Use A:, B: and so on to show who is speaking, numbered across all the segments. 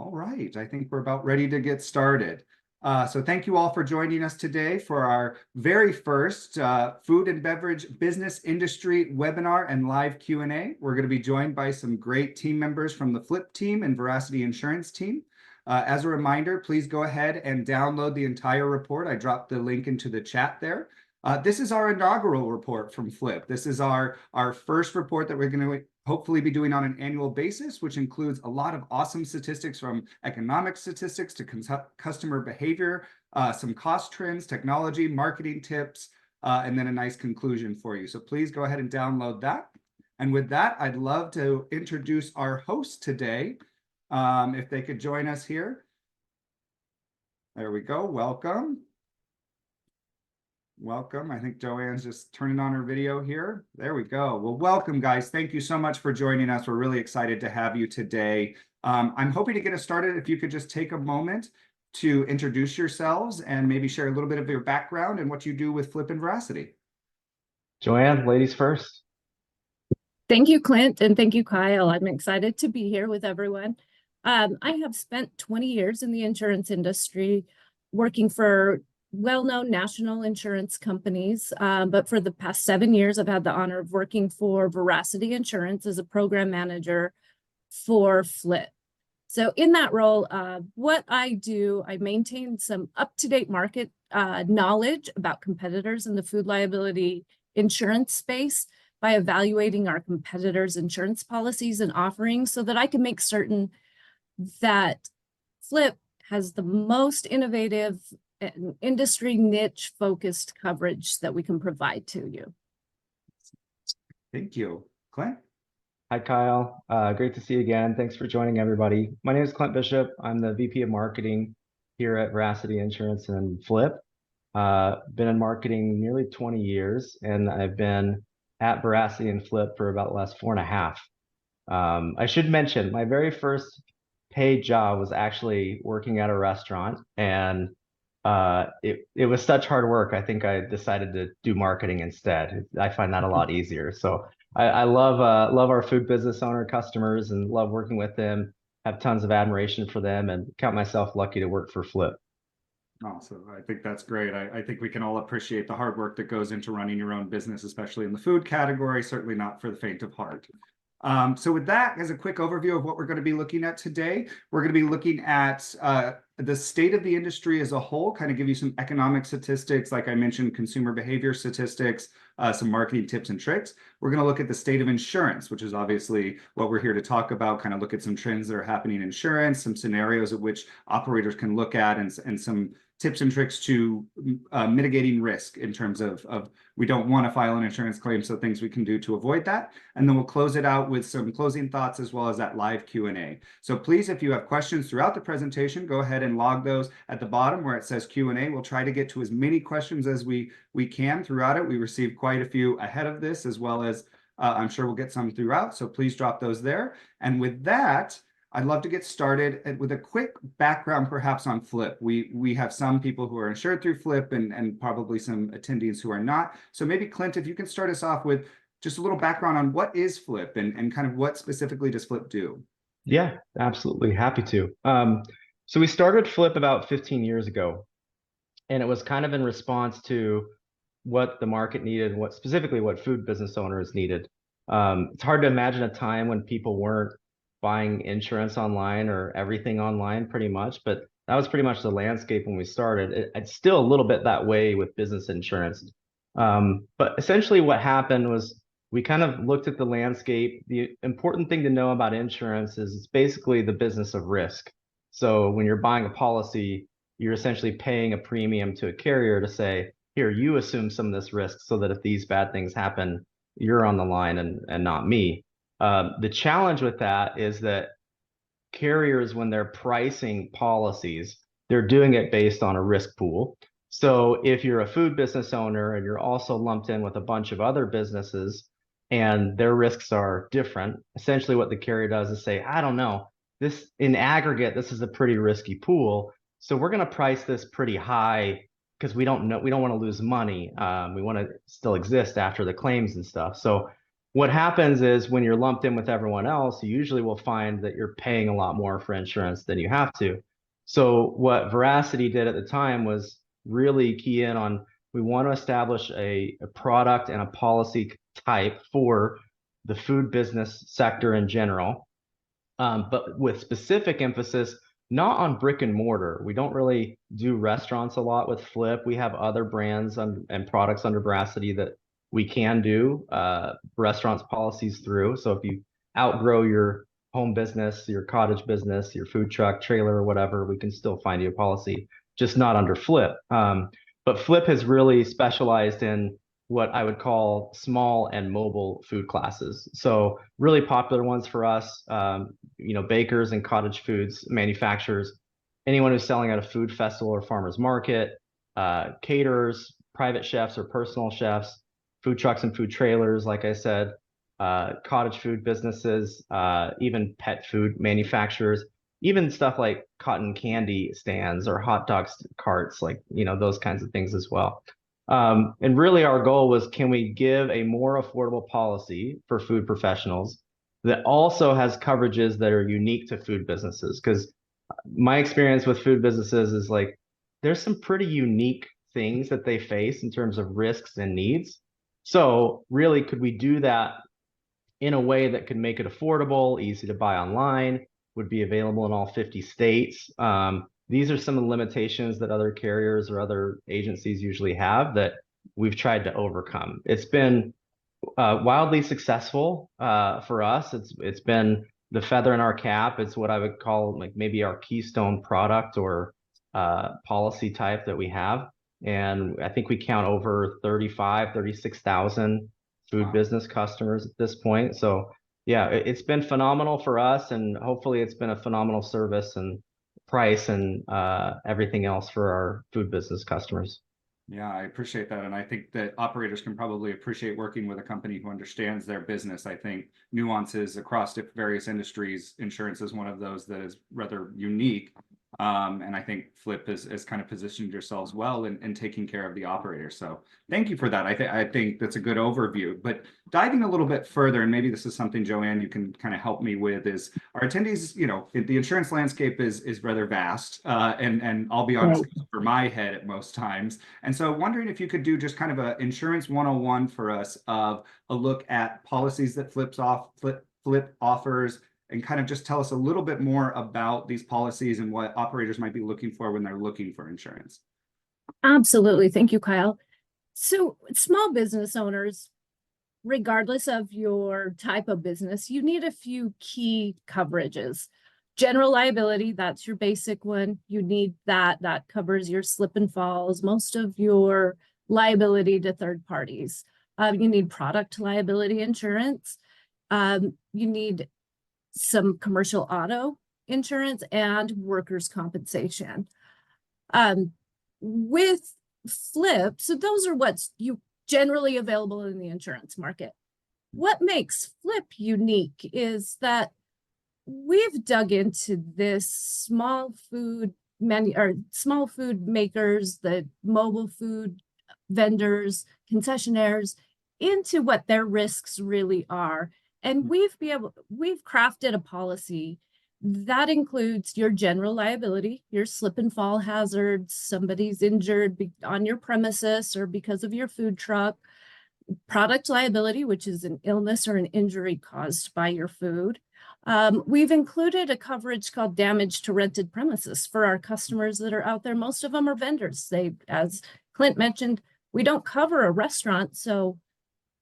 A: All right, I think we're about ready to get started. So thank you all for joining us today for our very first food and beverage business industry webinar and live Q&A. We're going to be joined by some great team members from the Flip team and Veracity Insurance team. As a reminder, please go ahead and download the entire report. I dropped the link into the chat there. This is our inaugural report from Flip. This is our first report that we're going to hopefully be doing on an annual basis, which includes a lot of awesome statistics, from economic statistics to customer behavior, some cost trends, technology, marketing tips, and then a nice conclusion for you. So please go ahead and download that. And with that, I'd love to introduce our host today. If they could join us here. There we go. Welcome. Welcome. I think JoAnne's just turning on her video here. There we go. Well, welcome, guys. Thank you so much for joining us. We're really excited to have you today. I'm hoping to get us started. If you could just take a moment to introduce yourselves and maybe share a little bit of your background and what you do with Flip and Veracity.
B: JoAnne, ladies first.
C: Thank you, Clint, and thank you, Kyle. I'm excited to be here with everyone. I have spent 20 years in the insurance industry working for well-known national insurance companies, but for the past 7 years, I've had the honor of working for Veracity Insurance as a program manager for Flip. So in that role, what I do, I maintain some up-to-date market knowledge about competitors in the food liability insurance space by evaluating our competitors' insurance policies and offerings so that I can make certain that Flip has the most innovative and industry niche focused coverage that we can provide to you.
A: Thank you. Clint?
B: Hi, Kyle. Great to see you again. Thanks for joining, everybody. My name is Clint Bishop. I'm the VP of Marketing here at Veracity Insurance and Flip. Been in marketing nearly 20 years, and I've been at Veracity and Flip for about the last 4.5. I should mention my very first paid job was actually working at a restaurant, and it was such hard work. I think I decided to do marketing instead. I find that a lot easier. So I love our food business owner customers and love working with them. Have tons of admiration for them and count myself lucky to work for Flip.
A: Awesome. I think that's great. I think we can all appreciate the hard work that goes into running your own business, especially in the food category. Certainly not for the faint of heart. So with that, as a quick overview of what we're going to be looking at today, we're going to be looking at the state of the industry as a whole, kind of give you some economic statistics, like I mentioned, consumer behavior statistics, some marketing tips and tricks. We're going to look at the state of insurance, which is obviously what we're here to talk about, kind of look at some trends that are happening in insurance, some scenarios at which operators can look at, and some tips and tricks to mitigating risk in terms of we don't want to file an insurance claim, so things we can do to avoid that. And then we'll close it out with some closing thoughts as well as that live Q&A. So please, if you have questions throughout the presentation, go ahead and log those at the bottom where it says Q&A. We'll try to get to as many questions as we can throughout it. We received quite a few ahead of this, as well as I'm sure we'll get some throughout. So please drop those there. And with that, I'd love to get started with a quick background perhaps on Flip. We have some people who are insured through Flip and probably some attendees who are not. So maybe Clint, if you can start us off with just a little background on what is Flip and kind of what specifically does Flip do?
B: Yeah, absolutely. Happy to. So we started Flip about 15 years ago, and it was kind of in response to what the market needed, specifically what food business owners needed. It's hard to imagine a time when people weren't buying insurance online or everything online pretty much, but that was pretty much the landscape when we started. It's still a little bit that way with business insurance. But essentially what happened was we kind of looked at the landscape. The important thing to know about insurance is it's basically the business of risk. So when you're buying a policy, you're essentially paying a premium to a carrier to say, here, you assume some of this risk so that if these bad things happen, you're on the line and not me. The challenge with that is that carriers, when they're pricing policies, they're doing it based on a risk pool. So if you're a food business owner and you're also lumped in with a bunch of other businesses and their risks are different, essentially what the carrier does is say, I don't know, this in aggregate, this is a pretty risky pool. So we're going to price this pretty high because we don't want to lose money. We want to still exist after the claims and stuff. So What happens is when you're lumped in with everyone else, you usually will find that you're paying a lot more for insurance than you have to. So what Veracity did at the time was really key in on, we want to establish a product and a policy type for the food business sector in general, but with specific emphasis not on brick and mortar. We don't really do restaurants a lot with Flip. We have other brands and products under Veracity that we can do restaurants policies through. So if you outgrow your home business, your cottage business, your food truck, trailer, or whatever, we can still find you a policy, just not under Flip. But Flip has really specialized in what I would call small and mobile food classes. So really popular ones for us, bakers and cottage foods manufacturers, anyone who's selling at a food festival or farmer's market, caterers, private chefs or personal chefs, food trucks and food trailers, like I said, cottage food businesses, even pet food manufacturers, even stuff like cotton candy stands or hot dog carts, like, those kinds of things as well. And really our goal was, can we give a more affordable policy for food professionals that also has coverages that are unique to food businesses? Because my experience with food businesses is like, there's some pretty unique things that they face in terms of risks and needs. So really, could we do that in a way that could make it affordable, easy to buy online, would be available in all 50 states? These are some of the limitations that other carriers or other agencies usually have that we've tried to overcome. It's been wildly successful for us. It's been the feather in our cap. It's what I would call like maybe our keystone product or policy type that we have. And I think we count over 36,000 food business customers at this point. So yeah, it's been phenomenal for us, and hopefully it's been a phenomenal service and price and everything else for our food business customers.
A: Yeah, I appreciate that. And I think that operators can probably appreciate working with a company who understands their business. I think nuances across various industries, insurance is one of those that is rather unique. And I think Flip has kind of positioned yourselves well in taking care of the operator. So thank you for that. I think that's a good overview. But diving a little bit further, and maybe this is something, JoAnne, you can kind of help me with, is our attendees, the insurance landscape is rather vast. And I'll be honest,
C: Right.
A: for my head at most times. And so wondering if you could do just kind of a insurance 101 for us of a look at policies that Flip offers, and kind of just tell us a little bit more about these policies and what operators might be looking for when they're looking for insurance.
C: Absolutely. Thank you, Kyle. So small business owners, regardless of your type of business, you need a few key coverages. General liability, that's your basic one. You need that covers your slip and falls, most of your liability to third parties. You need product liability insurance. You need some commercial auto insurance and workers' compensation. With Flip, so those are what's generally available in the insurance market. What makes Flip unique is that we've dug into this small food makers, the mobile food vendors, concessionaires, into what their risks really are. And we've crafted a policy that includes your general liability, your slip and fall hazards, somebody's injured on your premises or because of your food truck, product liability, which is an illness or an injury caused by your food. We've included a coverage called damage to rented premises for our customers that are out there. Most of them are vendors. As Clint mentioned, we don't cover a restaurant, so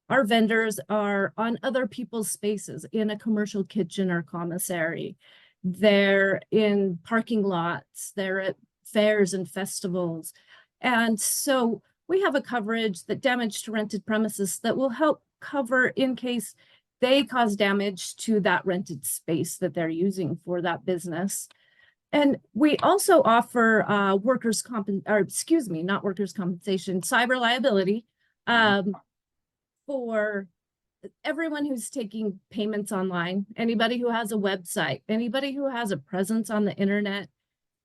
C: our vendors are on other people's spaces, in a commercial kitchen or commissary. They're in parking lots, they're at fairs and festivals. And so we have a coverage that damage to rented premises that will help cover in case they cause damage to that rented space that they're using for that business. And we also offer not workers' compensation, cyber liability. For everyone who's taking payments online, anybody who has a website, anybody who has a presence on the internet,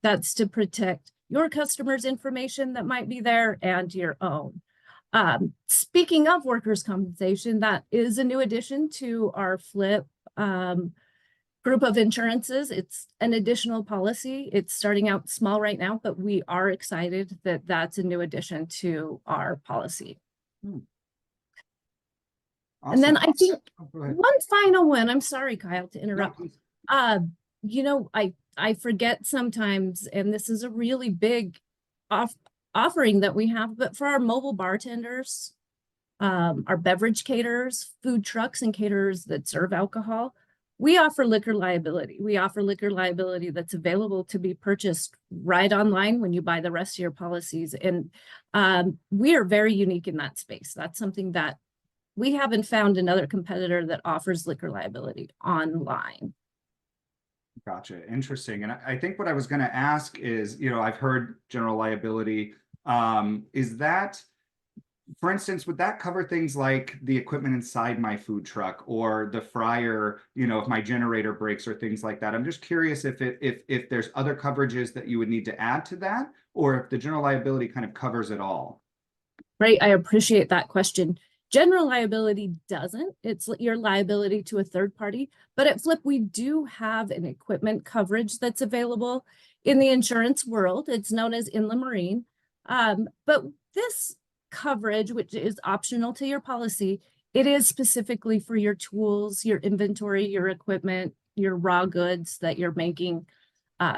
C: that's to protect your customers' information that might be there and your own. Speaking of workers' compensation, that is a new addition to our FLIP group of insurances. It's an additional policy. It's starting out small right now, but we are excited that that's a new addition to our policy. And then I think one final one, I'm sorry, Kyle, to interrupt. You know, I forget sometimes, and this is a really big offering that we have, but for our mobile bartenders, our beverage caterers, food trucks and caterers that serve alcohol, we offer liquor liability. We offer liquor liability that's available to be purchased right online when you buy the rest of your policies. And we are very unique in that space. That's something that we haven't found another competitor that offers liquor liability online.
A: Gotcha. Interesting. And I think what I was going to ask is, you know, I've heard general liability. Is that, for instance, would that cover things like the equipment inside my food truck or the fryer, you know, if my generator breaks or things like that? I'm just curious if there's other coverages that you would need to add to that, or if the general liability kind of covers it all.
C: Right. I appreciate that question. General liability doesn't. It's your liability to a third party. But at Flip, we do have an equipment coverage that's available in the insurance world. It's known as inland marine. But this coverage, which is optional to your policy, it is specifically for your tools, your inventory, your equipment, your raw goods that you're making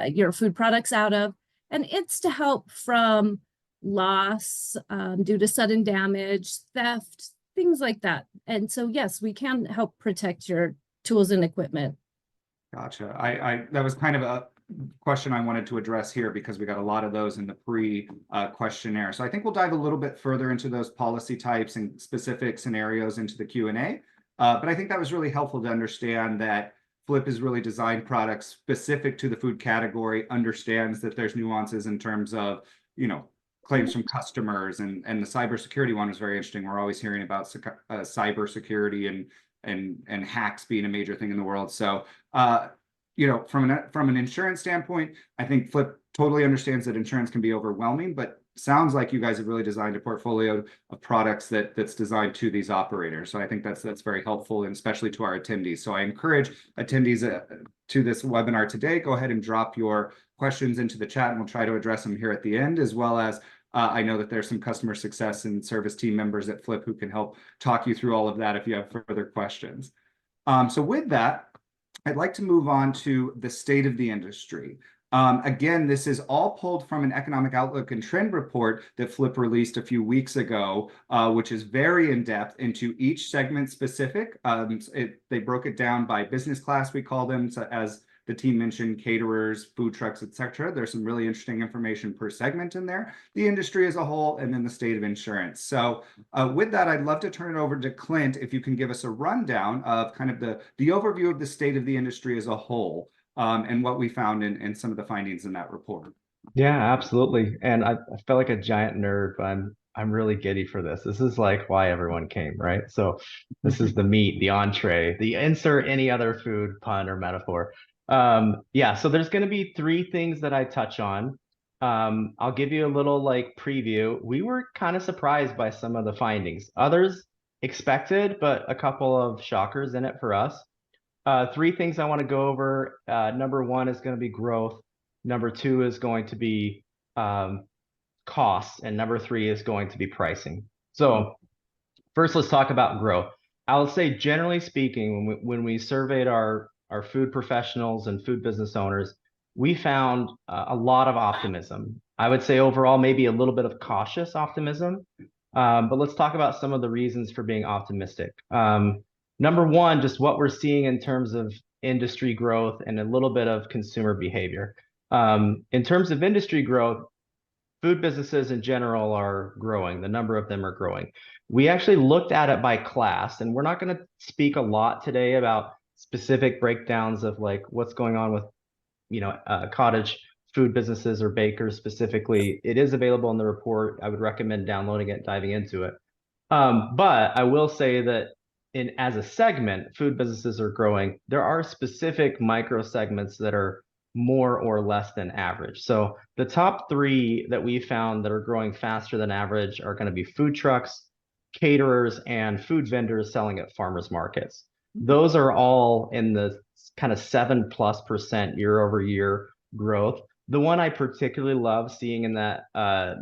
C: your food products out of. And it's to help from loss due to sudden damage, theft, things like that. And so, yes, we can help protect your tools and equipment.
A: Gotcha. That was kind of a question I wanted to address here because we got a lot of those in the pre-questionnaire. So I think we'll dive a little bit further into those policy types and specific scenarios into the Q&A. But I think that was really helpful to understand that Flip is really designed products specific to the food category, understands that there's nuances in terms of, you know, claims from customers, and the cybersecurity one was very interesting. We're always hearing about cybersecurity and hacks being a major thing in the world. So, you know, from an insurance standpoint, I think Flip totally understands that insurance can be overwhelming, but sounds like you guys have really designed a portfolio of products that's designed to these operators. So I think that's very helpful, and especially to our attendees. So I encourage attendees to this webinar today, go ahead and drop your questions into the chat, and we'll try to address them here at the end, as well as I know that there's some customer success and service team members at Flip who can help talk you through all of that if you have further questions. So with that, I'd like to move on to the state of the industry. Again, this is all pulled from an economic outlook and trend report that Flip released a few weeks ago, which is very in-depth into each segment specific. They broke it down by business class, we call them, so as the team mentioned, caterers, food trucks, etc. There's some really interesting information per segment in there, the industry as a whole, and then the state of insurance. So with that, I'd love to turn it over to Clint, if you can give us a rundown of kind of the overview of the state of the industry as a whole, and what we found in some of the findings in that report.
B: Yeah, absolutely. And I felt like a giant nerd, but I'm really giddy for this. This is like why everyone came, right? So this is the meat, the entree, the insert any other food pun or metaphor. Yeah, so there's going to be three things that I touch on. I'll give you a little like preview. We were kind of surprised by some of the findings. Others expected, but a couple of shockers in it for us. Three things I want to go over. Number one is going to be growth. Number two is going to be costs. And number three is going to be pricing. So first, let's talk about growth. I will say, generally speaking, when we surveyed our food professionals and food business owners, we found a lot of optimism. I would say overall, maybe a little bit of cautious optimism. But let's talk about some of the reasons for being optimistic. Number one, just what we're seeing in terms of industry growth and a little bit of consumer behavior. In terms of industry growth, food businesses in general are growing. The number of them are growing. We actually looked at it by class, and we're not going to speak a lot today about specific breakdowns of like what's going on with, you know, cottage food businesses or bakers specifically. It is available in the report. I would recommend downloading it, diving into it. But I will say that as a segment, food businesses are growing. There are specific micro segments that are more or less than average. So the top three that we found that are growing faster than average are going to be food trucks, caterers, and food vendors selling at farmers markets. Those are all in the kind of 7+% year-over-year growth. The one I particularly love seeing in that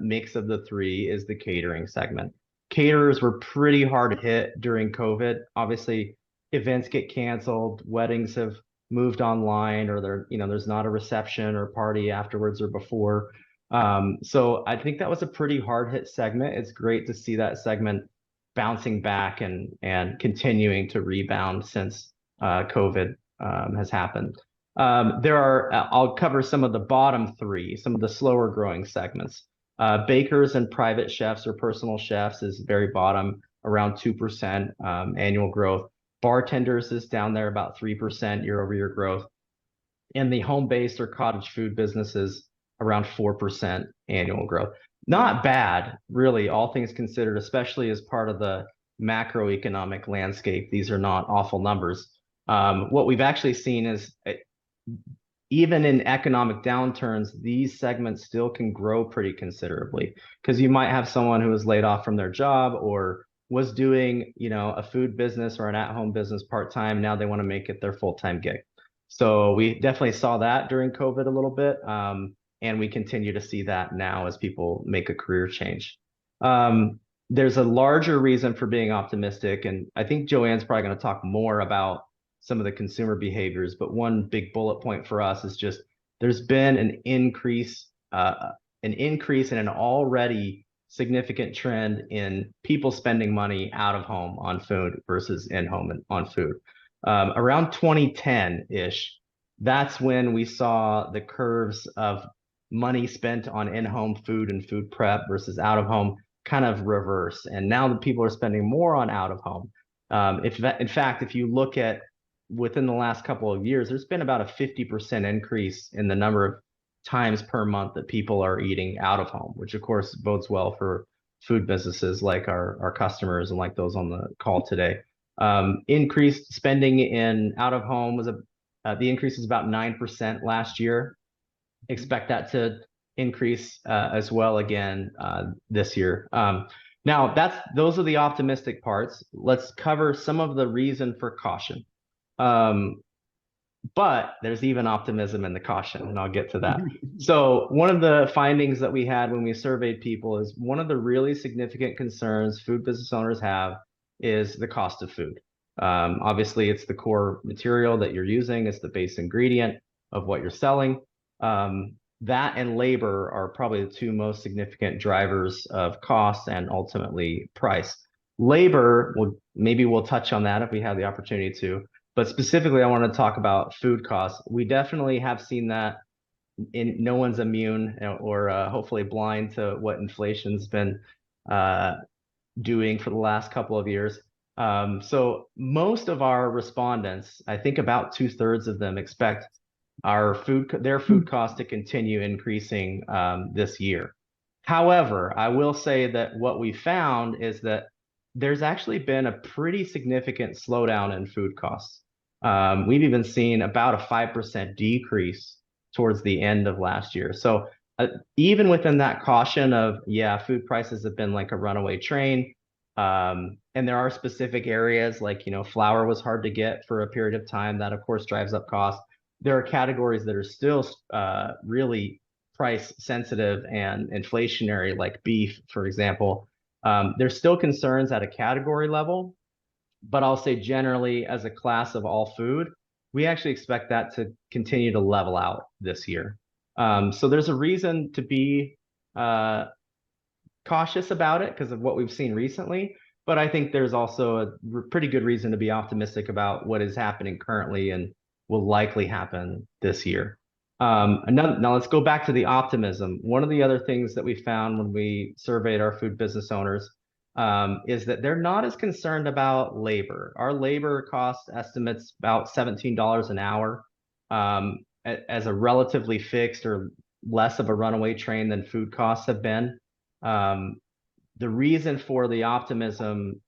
B: mix of the three is the catering segment. Caterers were pretty hard hit during COVID. Obviously, events get canceled, weddings have moved online, or there's not a reception or party afterwards or before. So I think that was a pretty hard hit segment. It's great to see that segment bouncing back and continuing to rebound since COVID has happened. I'll cover some of the bottom three, some of the slower growing segments. Bakers and private chefs or personal chefs is very bottom, around 2% annual growth. Bartenders is down there about 3% year-over-year growth. And the home-based or cottage food businesses around 4% annual growth. Not bad, really, all things considered, especially as part of the macroeconomic landscape. These are not awful numbers. What we've actually seen is even in economic downturns, these segments still can grow pretty considerably, because you might have someone who was laid off from their job or was doing, a food business or an at-home business part-time. Now they want to make it their full-time gig. So we definitely saw that during COVID a little bit. And we continue to see that now as people make a career change. There's a larger reason for being optimistic, and I think JoAnne's probably going to talk more about some of the consumer behaviors, but one big bullet point for us is just there's been an increase in an already significant trend in people spending money out of home on food versus in home on food. Around 2010-ish, that's when we saw the curves of money spent on in-home food and food prep versus out of home kind of reverse. And now the people are spending more on out of home. In fact, if you look at within the last couple of years, there's been about a 50% increase in the number of times per month that people are eating out of home, which of course bodes well for food businesses like our customers and like those on the call today. Increased spending in out of home was the increase is about 9% last year. Expect that to increase as well again this year. Now those are the optimistic parts. Let's cover some of the reason for caution. But there's even optimism in the caution, and I'll get to that. So one of the findings that we had when we surveyed people is one of the really significant concerns food business owners have is the cost of food. Obviously, it's the core material that you're using. It's the base ingredient of what you're selling. That and labor are probably the two most significant drivers of cost and ultimately price. Labor, maybe we'll touch on that if we have the opportunity to. But specifically, I want to talk about food costs. We definitely have seen that no one's immune or hopefully blind to what inflation's been doing for the last couple of years. So most of our respondents, I think about 2/3 of them, expect their food costs to continue increasing this year. However, I will say that what we found is that there's actually been a pretty significant slowdown in food costs. We've even seen about a 5% decrease towards the end of last year. So even within that caution of, food prices have been like a runaway train. And there are specific areas like, flour was hard to get for a period of time. That, of course, drives up costs. There are categories that are still really price sensitive and inflationary, like beef, for example. There's still concerns at a category level, but I'll say generally as a class of all food, we actually expect that to continue to level out this year. So there's a reason to be cautious about it because of what we've seen recently, but I think there's also a pretty good reason to be optimistic about what is happening currently and will likely happen this year. Now let's go back to the optimism. One of the other things that we found when we surveyed our food business owners is that they're not as concerned about labor. Our labor cost estimates about $17 an hour as a relatively fixed or less of a runaway train than food costs have been. The reason for the optimism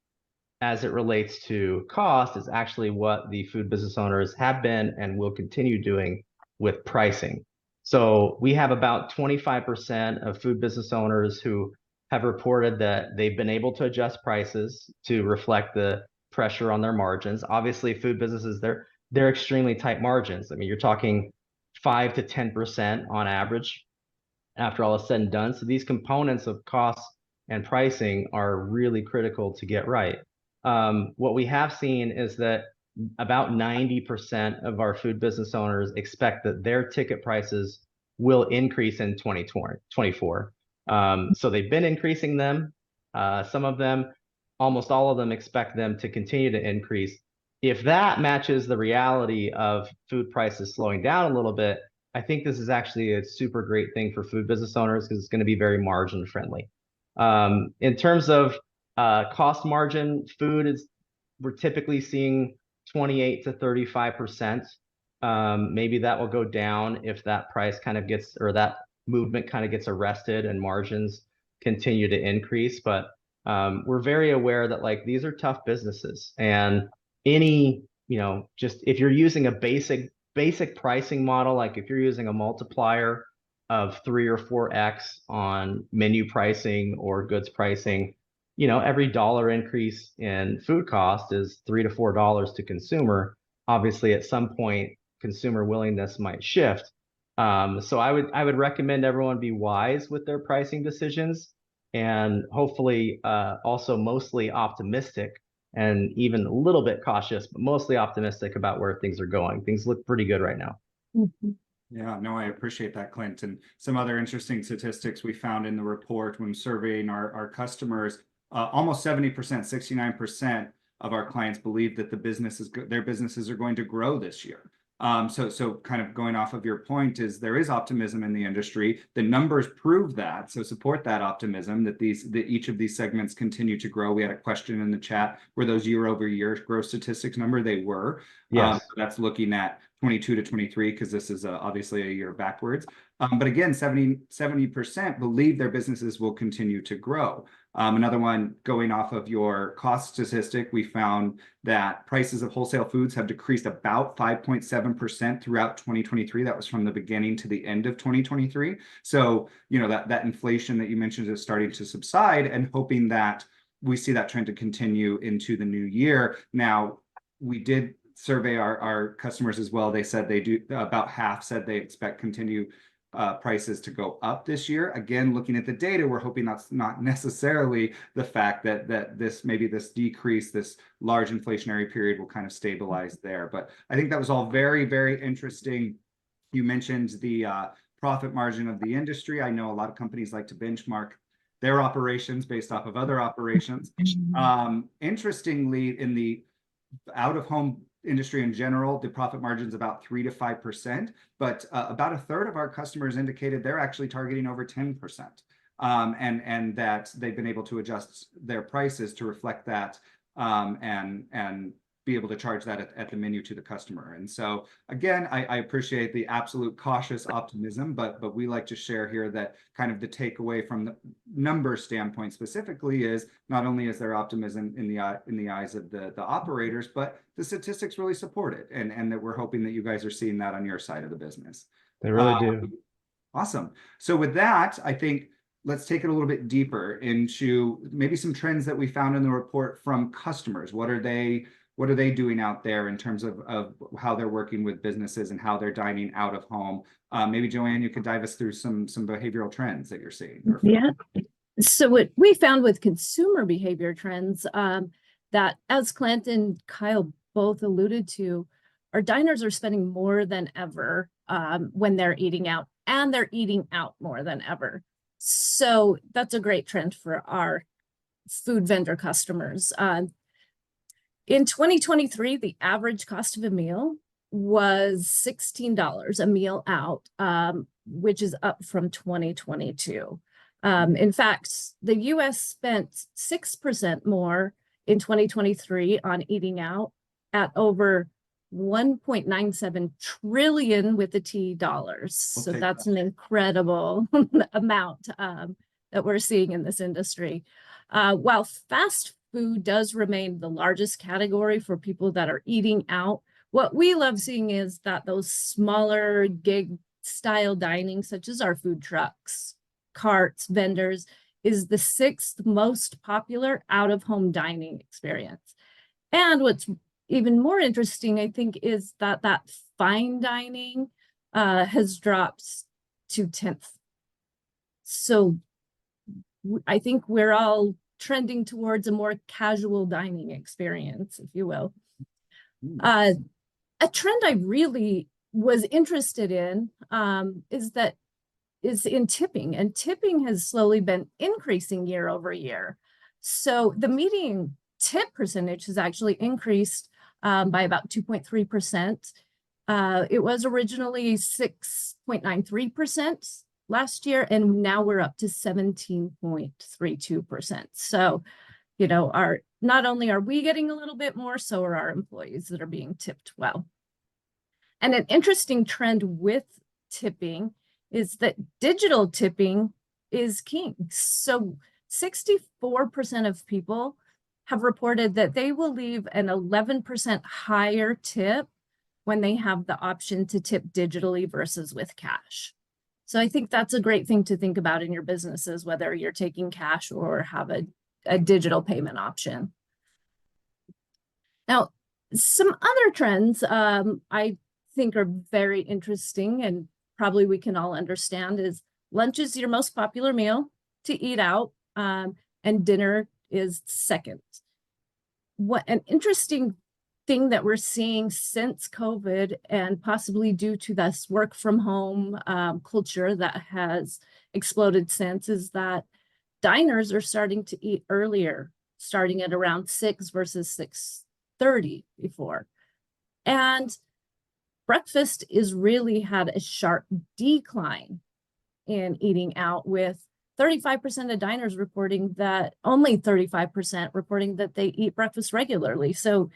B: as it relates to cost is actually what the food business owners have been and will continue doing with pricing. So we have about 25% of food business owners who have reported that they've been able to adjust prices to reflect the pressure on their margins. Obviously, food businesses, they're extremely tight margins. I mean, you're talking 5 to 10% on average after all is said and done. So these components of cost and pricing are really critical to get right. What we have seen is that about 90% of our food business owners expect that their ticket prices will increase in 2024. So they've been increasing them. Some of them, almost all of them, expect them to continue to increase. If that matches the reality of food prices slowing down a little bit, I think this is actually a super great thing for food business owners because it's going to be very margin friendly. In terms of cost margin, we're typically seeing 28 to 35%. Maybe that will go down if that price kind of gets, or that movement kind of gets arrested and margins continue to increase. But we're very aware that like these are tough businesses, and just if you're using a basic pricing model, like if you're using a multiplier of 3 or 4x on menu pricing or goods pricing, every dollar increase in food cost is $3 to $4 to consumer. Obviously, at some point, consumer willingness might shift. So I would recommend everyone be wise with their pricing decisions, and hopefully also mostly optimistic and even a little bit cautious, but mostly optimistic about where things are going. Things look pretty good right now.
C: Mhm.
A: Yeah, no, I appreciate that, Clint. And some other interesting statistics we found in the report when surveying our customers, almost 70%, 69% of our clients believe that their businesses are going to grow this year. So kind of going off of your point is there is optimism in the industry. The numbers prove that, so support that optimism that each of these segments continue to grow. We had a question in the chat, were those year-over-year growth statistics number? They were.
B: Yes.
A: That's looking at 22 to 23 because this is obviously a year backwards. But again, 70% believe their businesses will continue to grow. Another one, going off of your cost statistic, we found that prices of wholesale foods have decreased about 5.7% throughout 2023. That was from the beginning to the end of 2023. So, that inflation that you mentioned is starting to subside, and hoping that we see that trend to continue into the new year. Now, we did survey our customers as well. They said about half said they expect continue prices to go up this year. Again, looking at the data, we're hoping that's not necessarily the fact that this decrease, this large inflationary period will kind of stabilize there. But I think that was all very, very interesting. You mentioned the profit margin of the industry. I know a lot of companies like to benchmark their operations based off of other operations. Interestingly, in the out-of-home industry in general, the profit margin is about 3 to 5%, but about a third of our customers indicated they're actually targeting over 10%, and that they've been able to adjust their prices to reflect that, and be able to charge that at the menu to the customer. And so again, I appreciate the absolute cautious optimism, but we like to share here that kind of the takeaway from the number standpoint specifically is not only is there optimism in the eyes of the operators, but the statistics really support it, and that we're hoping that you guys are seeing that on your side of the business.
B: They really do.
A: Awesome. So with that, I think let's take it a little bit deeper into maybe some trends that we found in the report from customers. What are they doing out there in terms of how they're working with businesses and how they're dining out of home? Maybe JoAnne, you could dive us through some behavioral trends that you're seeing.
C: Yeah. So what we found with consumer behavior trends, that as Clint and Kyle both alluded to, our diners are spending more than ever when they're eating out, and they're eating out more than ever. So that's a great trend for our food vendor customers. In 2023, the average cost of a meal was $16 a meal out, which is up from 2022. In fact, the U.S. spent 6% more in 2023 on eating out at over 1.97 trillion with the T dollars. So that's an incredible amount that we're seeing in this industry. While fast food does remain the largest category for people that are eating out, what we love seeing is that those smaller gig style dining, such as our food trucks, carts, vendors, is the 6th most popular out-of-home dining experience. And what's even more interesting, I think, is that fine dining has dropped to 10th. So I think we're all trending towards a more casual dining experience, if you will. A trend I really was interested in is in tipping, and tipping has slowly been increasing year over year. So the median tip percentage has actually increased by about 2.3%. It was originally 6.93% last year, and now we're up to 17.32%. So, you know, not only are we getting a little bit more, so are our employees that are being tipped well. And an interesting trend with tipping is that digital tipping is king. So 64% of people have reported that they will leave an 11% higher tip when they have the option to tip digitally versus with cash. So I think that's a great thing to think about in your businesses, whether you're taking cash or have a digital payment option. Now, some other trends I think are very interesting and probably we can all understand is lunch is your most popular meal to eat out, and dinner is second. What an interesting thing that we're seeing since COVID, and possibly due to this work from home culture that has exploded since, is that diners are starting to eat earlier, starting at around 6 versus 6:30 before. And breakfast is really had a sharp decline in eating out, with 35% of diners reporting that, only 35% reporting that they eat breakfast regularly. So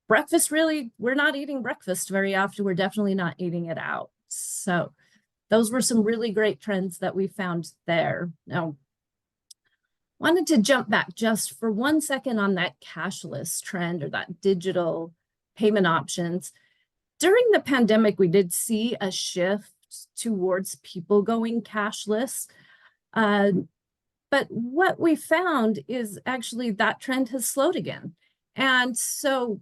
C: breakfast, really, we're not eating breakfast very often. We're definitely not eating it out. So those were some really great trends that we found there. Now, wanted to jump back just for 1 second on that cashless trend or that digital payment options. During the pandemic, we did see a shift towards people going cashless. But what we found is actually that trend has slowed again. And so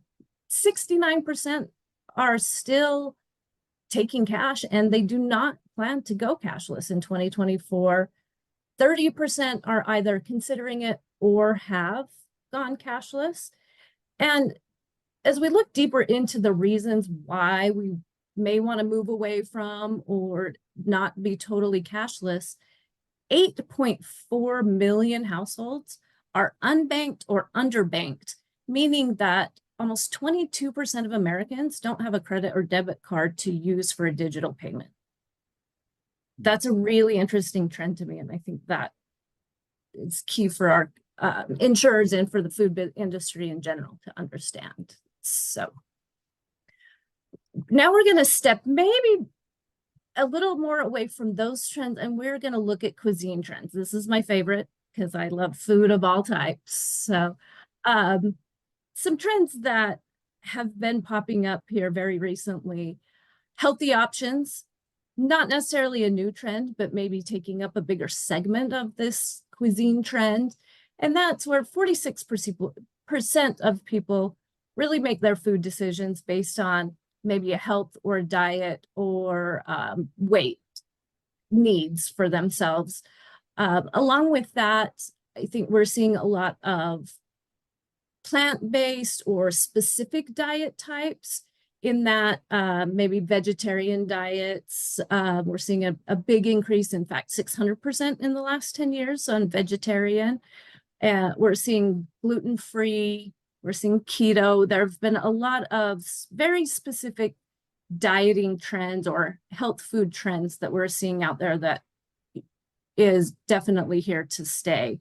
C: 69% are still taking cash, and they do not plan to go cashless in 2024. 30% are either considering it or have gone cashless. And as we look deeper into the reasons why we may want to move away from or not be totally cashless, 8.4 million households are unbanked or underbanked, meaning that almost 22% of Americans don't have a credit or debit card to use for a digital payment. That's a really interesting trend to me, and I think that is key for our insurers and for the food industry in general to understand. So now we're going to step maybe a little more away from those trends, and we're going to look at cuisine trends. This is my favorite because I love food of all types. So some trends that have been popping up here very recently: healthy options, not necessarily a new trend, but maybe taking up a bigger segment of this cuisine trend. And that's where 46% of people really make their food decisions based on maybe a health or a diet or weight needs for themselves. Along with that, I think we're seeing a lot of plant-based or specific diet types, in that maybe vegetarian diets. We're seeing a big increase, in fact, 600% in the last 10 years on vegetarian. We're seeing gluten-free, we're seeing keto. There have been a lot of very specific dieting trends or health food trends that we're seeing out there that is definitely here to stay.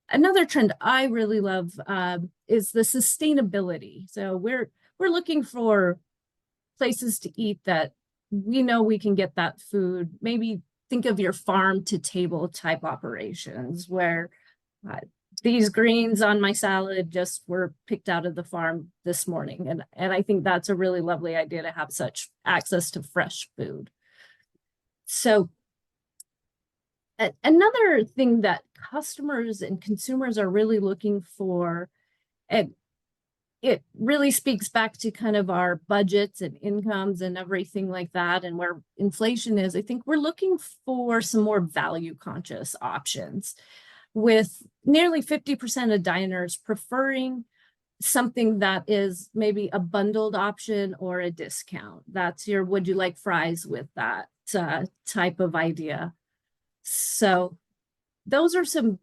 C: Another trend I really love is the sustainability. So we're looking for places to eat that we know we can get that food. Maybe think of your farm to table type operations, where these greens on my salad just were picked out of the farm this morning. And I think that's a really lovely idea, to have such access to fresh food. So Another thing that customers and consumers are really looking for, and it really speaks back to kind of our budgets and incomes and everything like that, and where inflation is, I think we're looking for some more value conscious options, with nearly 50% of diners preferring something that is maybe a bundled option or a discount. That's your would you like fries with that type of idea. So those are some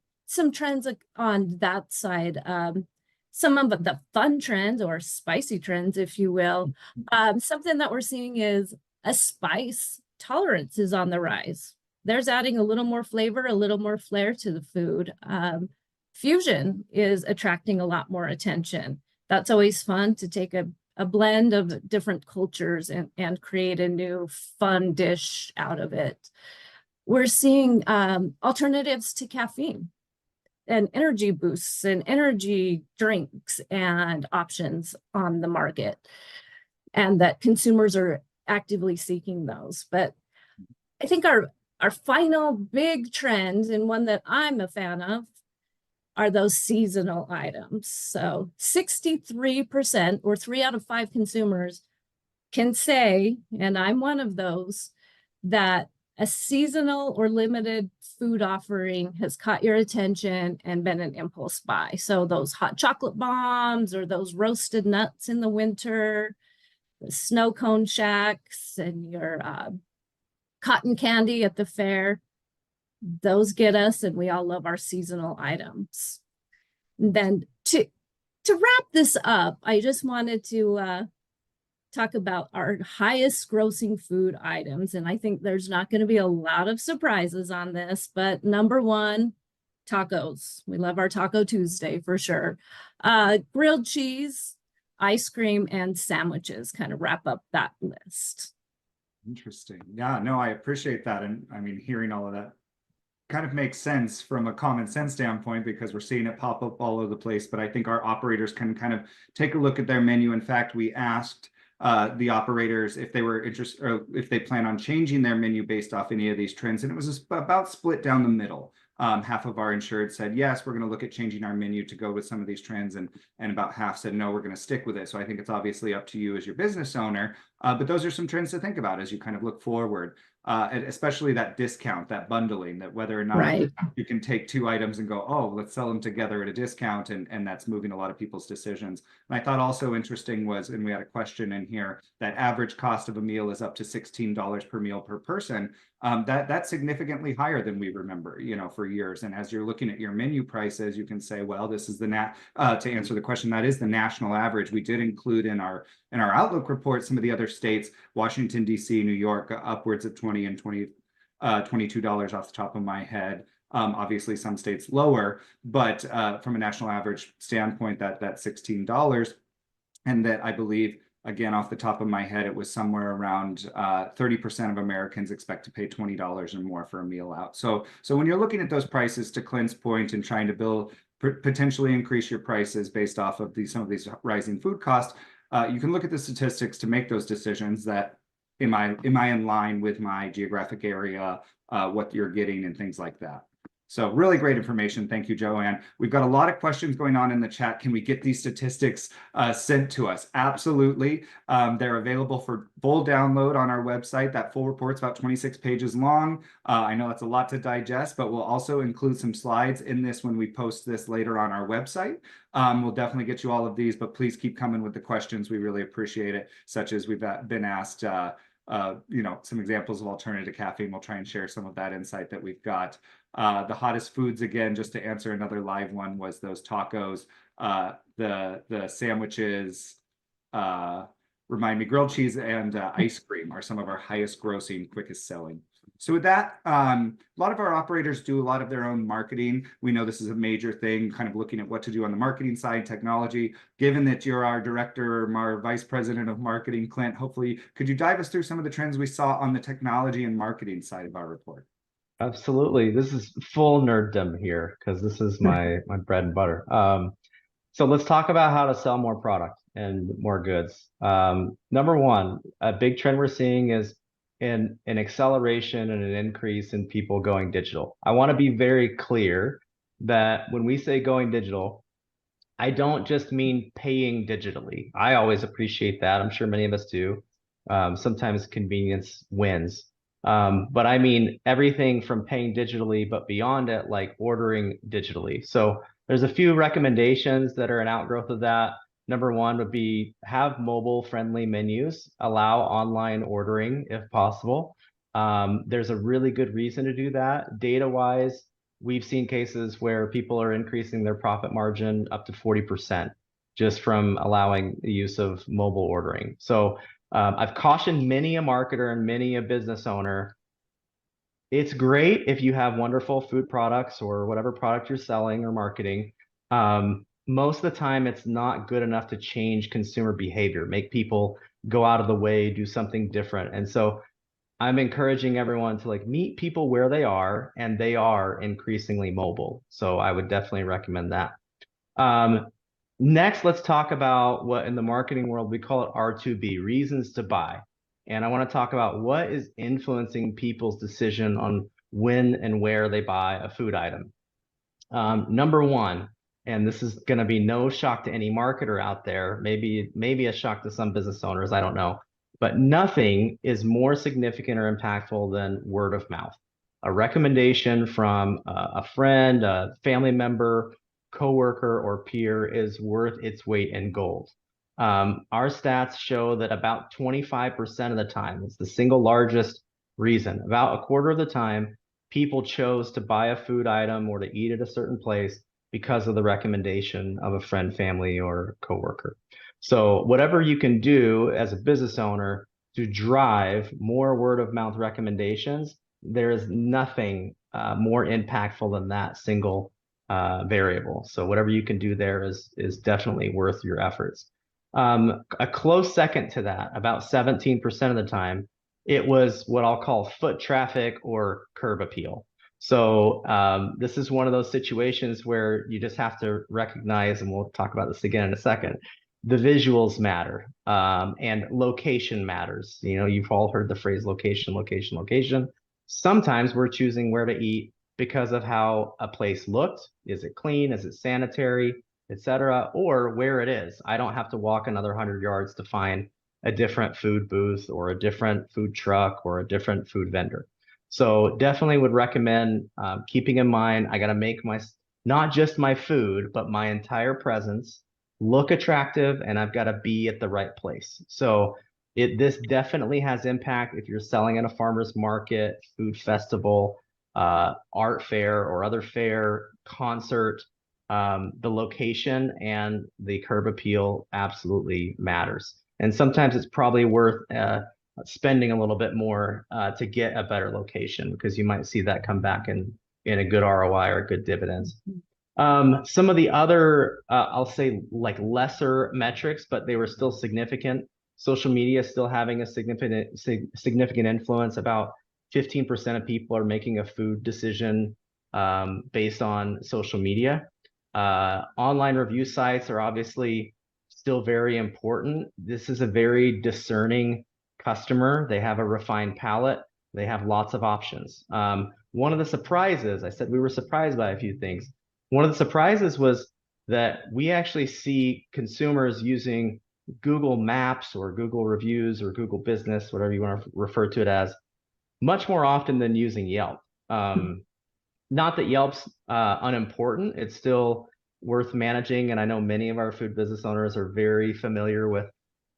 C: trends on that side. Some of the fun trends or spicy trends, if you will. Something that we're seeing is a spice tolerance is on the rise. There's adding a little more flavor, a little more flair to the food. Fusion is attracting a lot more attention. That's always fun to take a blend of different cultures and create a new fun dish out of it. We're seeing alternatives to caffeine and energy boosts and energy drinks and options on the market, and that consumers are actively seeking those. But I think our final big trend, and one that I'm a fan of, are those seasonal items. So 63%, or 3 out of 5 consumers, can say, and I'm one of those, that a seasonal or limited food offering has caught your attention and been an impulse buy. So those hot chocolate bombs, or those roasted nuts in the winter, the snow cone shacks, and your cotton candy at the fair, those get us, and we all love our seasonal items. And then to wrap this up, I just wanted to talk about our highest grossing food items. And I think there's not going to be a lot of surprises on this, but number 1, tacos. We love our Taco Tuesday for sure. Grilled cheese, ice cream, and sandwiches kind of wrap up that list.
A: Interesting. Yeah, no, I appreciate that. And I mean, hearing all of that kind of makes sense from a common sense standpoint, because we're seeing it pop up all over the place. But I think our operators can kind of take a look at their menu. In fact, we asked the operators if they were interested, or if they plan on changing their menu based off any of these trends. And it was about split down the middle. Half of our insured said, yes, we're going to look at changing our menu to go with some of these trends. And about half said, no, we're going to stick with it. So I think it's obviously up to you as your business owner. But those are some trends to think about as you kind of look forward. And especially that discount, that bundling, that whether or not
C: Right.
A: you can take 2 items and go, oh, let's sell them together at a discount. And that's moving a lot of people's decisions. And I thought also interesting was, and we had a question in here, that average cost of a meal is up to $16 per meal per person. That's significantly higher than we remember, for years. And as you're looking at your menu prices, you can say, well, this is to answer the question, that is the national average. We did include in our Outlook report some of the other states, Washington, D.C., New York, upwards of $20 and $22 off the top of my head. Obviously, some states lower, but from a national average standpoint, that's $16. And that I believe, again, off the top of my head, it was somewhere around 30% of Americans expect to pay $20 or more for a meal out. So when you're looking at those prices, to Clint's point, and trying to potentially increase your prices based off of some of these rising food costs, you can look at the statistics to make those decisions. That am I in line with my geographic area, what you're getting, and things like that. So really great information. Thank you, JoAnne. We've got a lot of questions going on in the chat. Can we get these statistics sent to us? Absolutely. They're available for full download on our website. That full report's about 26 pages long. I know that's a lot to digest, but we'll also include some slides in this when we post this later on our website. We'll definitely get you all of these, but please keep coming with the questions. We really appreciate it, such as we've been asked some examples of alternative caffeine. We'll try and share some of that insight that we've got. The hottest foods, again, just to answer another live one, was those tacos, the sandwiches, remind me, grilled cheese and ice cream are some of our highest grossing, quickest selling. So with that, a lot of our operators do a lot of their own marketing. We know this is a major thing, kind of looking at what to do on the marketing side, technology. Given that you're our director, our vice president of marketing, Clint, hopefully, could you dive us through some of the trends we saw on the technology and marketing side of our report?
B: Absolutely. This is full nerddom here, because this is my bread and butter. So let's talk about how to sell more product and more goods. Number 1, a big trend we're seeing is an acceleration and an increase in people going digital. I want to be very clear that when we say going digital, I don't just mean paying digitally. I always appreciate that. I'm sure many of us do. Sometimes convenience wins. But I mean everything from paying digitally, but beyond it, like ordering digitally. So there's a few recommendations that are an outgrowth of that. Number one would be have mobile-friendly menus, allow online ordering if possible. There's a really good reason to do that. Data-wise, we've seen cases where people are increasing their profit margin up to 40% just from allowing the use of mobile ordering. So I've cautioned many a marketer and many a business owner. It's great if you have wonderful food products or whatever product you're selling or marketing. Most of the time, it's not good enough to change consumer behavior, make people go out of the way, do something different. And so I'm encouraging everyone to like meet people where they are, and they are increasingly mobile. So I would definitely recommend that. Next, let's talk about what in the marketing world we call it R2B, reasons to buy. And I want to talk about what is influencing people's decision on when and where they buy a food item. Number one, and this is going to be no shock to any marketer out there, maybe a shock to some business owners, I don't know, but nothing is more significant or impactful than word of mouth. A recommendation from a friend, a family member, coworker, or peer is worth its weight in gold. Our stats show that about 25% of the time, it's the single largest reason, about a quarter of the time, people chose to buy a food item or to eat at a certain place because of the recommendation of a friend, family, or coworker. So whatever you can do as a business owner to drive more word of mouth recommendations, there is nothing more impactful than that single variable. So whatever you can do there is definitely worth your efforts. A close second to that, about 17% of the time, it was what I'll call foot traffic or curb appeal. So this is one of those situations where you just have to recognize, and we'll talk about this again in a second, the visuals matter and location matters. You know, you've all heard the phrase location, location, location. Sometimes we're choosing where to eat because of how a place looked. Is it clean? Is it sanitary, etc.? Or where it is. I don't have to walk another 100 yards to find a different food booth or a different food truck or a different food vendor. So definitely would recommend keeping in mind, I got to make not just my food, but my entire presence look attractive, and I've got to be at the right place. So this definitely has impact if you're selling at a farmer's market, food festival, art fair or other fair, concert. The location and the curb appeal absolutely matters. And sometimes it's probably worth spending a little bit more to get a better location, because you might see that come back in a good ROI or good dividends. Some of the other, I'll say like lesser metrics, but they were still significant. Social media is still having a significant influence. About 15% of people are making a food decision based on social media. Online review sites are obviously still very important. This is a very discerning customer. They have a refined palate. They have lots of options. One of the surprises, I said we were surprised by a few things. One of the surprises was that we actually see consumers using Google Maps or Google Reviews or Google Business, whatever you want to refer to it as, much more often than using Yelp. Not that Yelp's unimportant, it's still worth managing. And I know many of our food business owners are very familiar with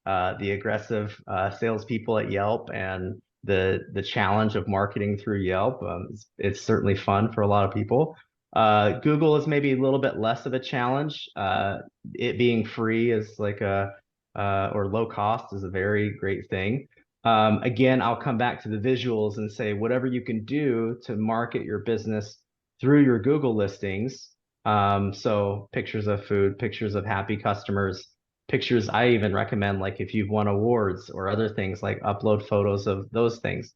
B: the aggressive salespeople at Yelp and the challenge of marketing through Yelp. It's certainly fun for a lot of people. Google is maybe a little bit less of a challenge. It being free is like or low cost is a very great thing. Again, I'll come back to the visuals and say whatever you can do to market your business through your Google listings. So pictures of food, pictures of happy customers, pictures. I even recommend, like if you've won awards or other things, like upload photos of those things.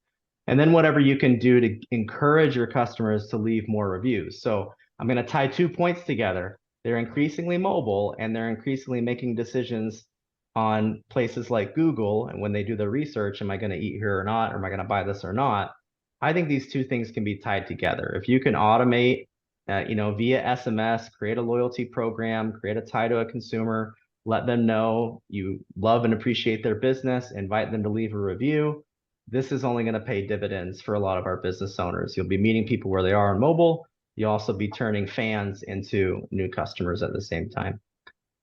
B: And then whatever you can do to encourage your customers to leave more reviews. So I'm going to tie 2 points together. They're increasingly mobile and they're increasingly making decisions on places like Google, and when they do the research, am I going to eat here or not? Or am I going to buy this or not? I think these two things can be tied together. If you can automate, via SMS, create a loyalty program, create a tie to a consumer, let them know you love and appreciate their business, invite them to leave a review. This is only going to pay dividends for a lot of our business owners. You'll be meeting people where they are on mobile. You'll also be turning fans into new customers at the same time.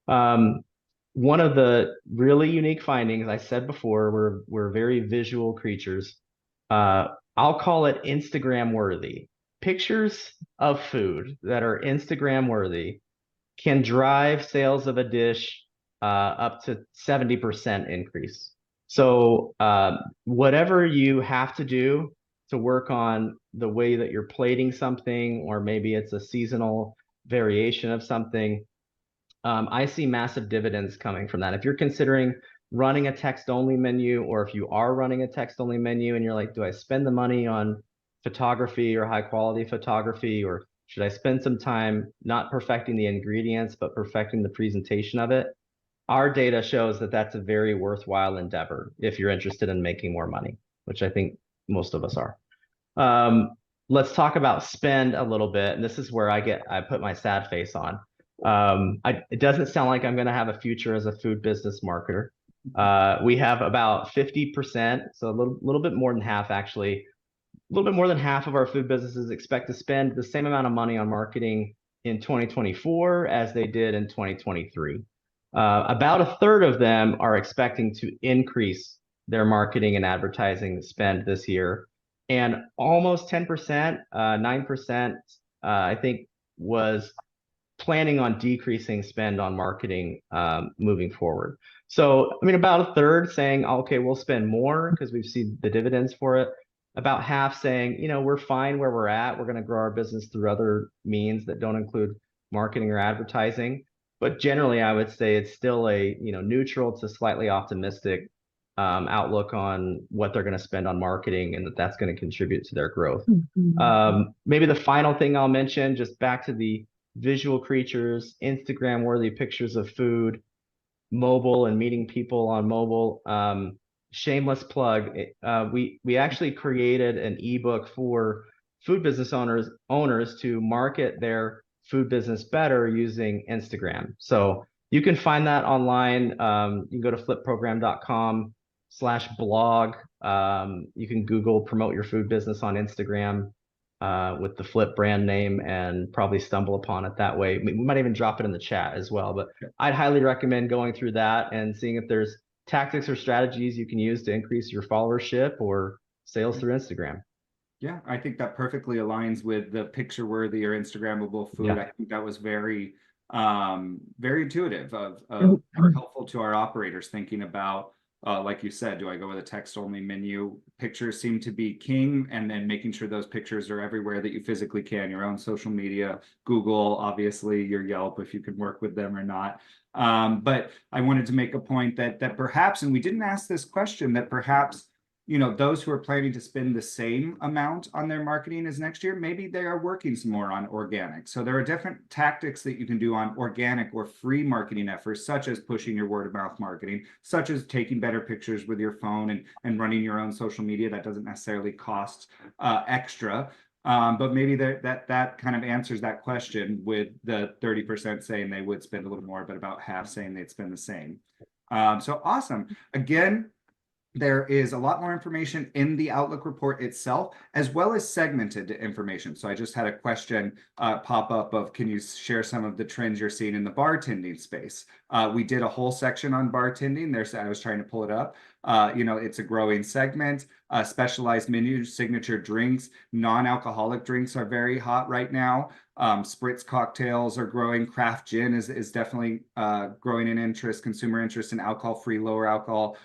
B: One of the really unique findings, I said before, we're very visual creatures. I'll call it Instagram worthy. Pictures of food that are Instagram worthy can drive sales of a dish up to 70% increase. So whatever you have to do to work on the way that you're plating something, or maybe it's a seasonal variation of something, I see massive dividends coming from that. If you're considering running a text-only menu, or if you are running a text-only menu and you're like, do I spend the money on photography or high-quality photography, or should I spend some time not perfecting the ingredients, but perfecting the presentation of it? Our data shows that that's a very worthwhile endeavor if you're interested in making more money, which I think most of us are. Let's talk about spend a little bit. And this is where I put my sad face on. It doesn't sound like I'm going to have a future as a food business marketer. We have about 50%, so a little bit more than half, actually. A little bit more than half of our food businesses expect to spend the same amount of money on marketing in 2024 as they did in 2023. About a third of them are expecting to increase their marketing and advertising spend this year. And almost 10%, 9%, I think, was planning on decreasing spend on marketing moving forward. So, I mean, about a third saying, okay, we'll spend more because we've seen the dividends for it. About half saying, we're fine where we're at. We're going to grow our business through other means that don't include marketing or advertising. But generally, I would say it's still a neutral to slightly optimistic outlook on what they're going to spend on marketing, and that's going to contribute to their growth. Maybe the final thing I'll mention, just back to the visual creatures, Instagram worthy pictures of food, mobile and meeting people on mobile. Shameless plug. We actually created an ebook for food business owners to market their food business better using Instagram. So you can find that online. You can go to flipprogram.com/blog. You can Google promote your food business on Instagram with the Flip brand name and probably stumble upon it that way. We might even drop it in the chat as well, but I'd highly recommend going through that and seeing if there's tactics or strategies you can use to increase your follower,ship or sales through Instagram.
A: Yeah, I think that perfectly aligns with the picture worthy or Instagrammable food.
B: Yeah.
A: I think that was very intuitive of helpful to our operators thinking about, like you said, do I go with a text only menu? Pictures seem to be king, and then making sure those pictures are everywhere that you physically can, your own social media, Google, obviously your Yelp, if you can work with them or not. But I wanted to make a point that perhaps, and we didn't ask this question, that perhaps those who are planning to spend the same amount on their marketing as next year, maybe they are working some more on organic. So there are different tactics that you can do on organic or free marketing efforts, such as pushing your word of mouth marketing, such as taking better pictures with your phone and running your own social media. That doesn't necessarily cost extra. But maybe that kind of answers that question, with the 30% saying they would spend a little more, but about half saying they'd spend the same. So awesome. Again, there is a lot more information in the Outlook report itself, as well as segmented information. So I just had a question pop up of, can you share some of the trends you're seeing in the bartending space? We did a whole section on bartending. I was trying to pull it up. It's a growing segment. Specialized menus, signature drinks, non-alcoholic drinks are very hot right now. Spritz cocktails are growing. Craft gin is definitely growing in interest. Consumer interest in alcohol-free, lower alcohol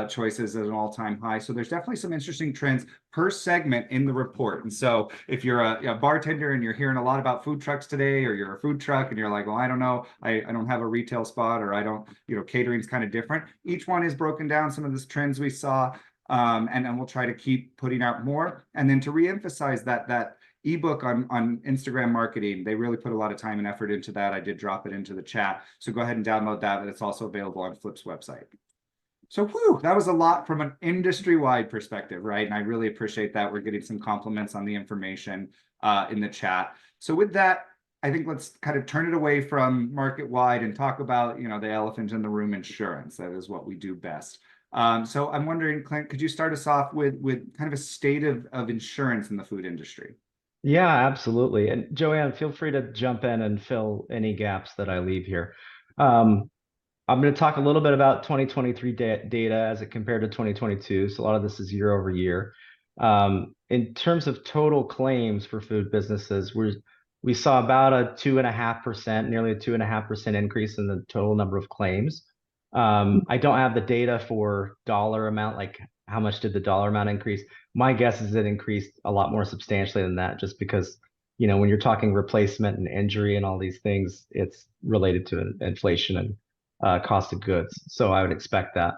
A: choices at an all-time high. So there's definitely some interesting trends per segment in the report. And so if you're a bartender and you're hearing a lot about food trucks today, or you're a food truck and you're like, well, I don't know, I don't have a retail spot, or I don't, catering's kind of different. Each one is broken down, some of the trends we saw, and then we'll try to keep putting out more. And then to reemphasize that ebook on Instagram marketing. They really put a lot of time and effort into that. I did drop it into the chat. So go ahead and download that. But it's also available on Flip's website. So whew, that was a lot from an industry-wide perspective, right? And I really appreciate that. We're getting some compliments on the information in the chat. So with that, I think let's kind of turn it away from market-wide and talk about, you know, the elephant in the room, insurance. That is what we do best. So I'm wondering, Clint, could you start us off with kind of a state of insurance in the food industry?
B: Yeah, absolutely. And JoAnne, feel free to jump in and fill any gaps that I leave here. I'm going to talk a little bit about 2023 data as it compared to 2022. So a lot of this is year over year. In terms of total claims for food businesses, we saw about a 2.5%, nearly a 2.5% increase in the total number of claims. I don't have the data for dollar amount, like how much did the dollar amount increase? My guess is it increased a lot more substantially than that, just because, you know, when you're talking replacement and injury and all these things, it's related to inflation and cost of goods. So I would expect that.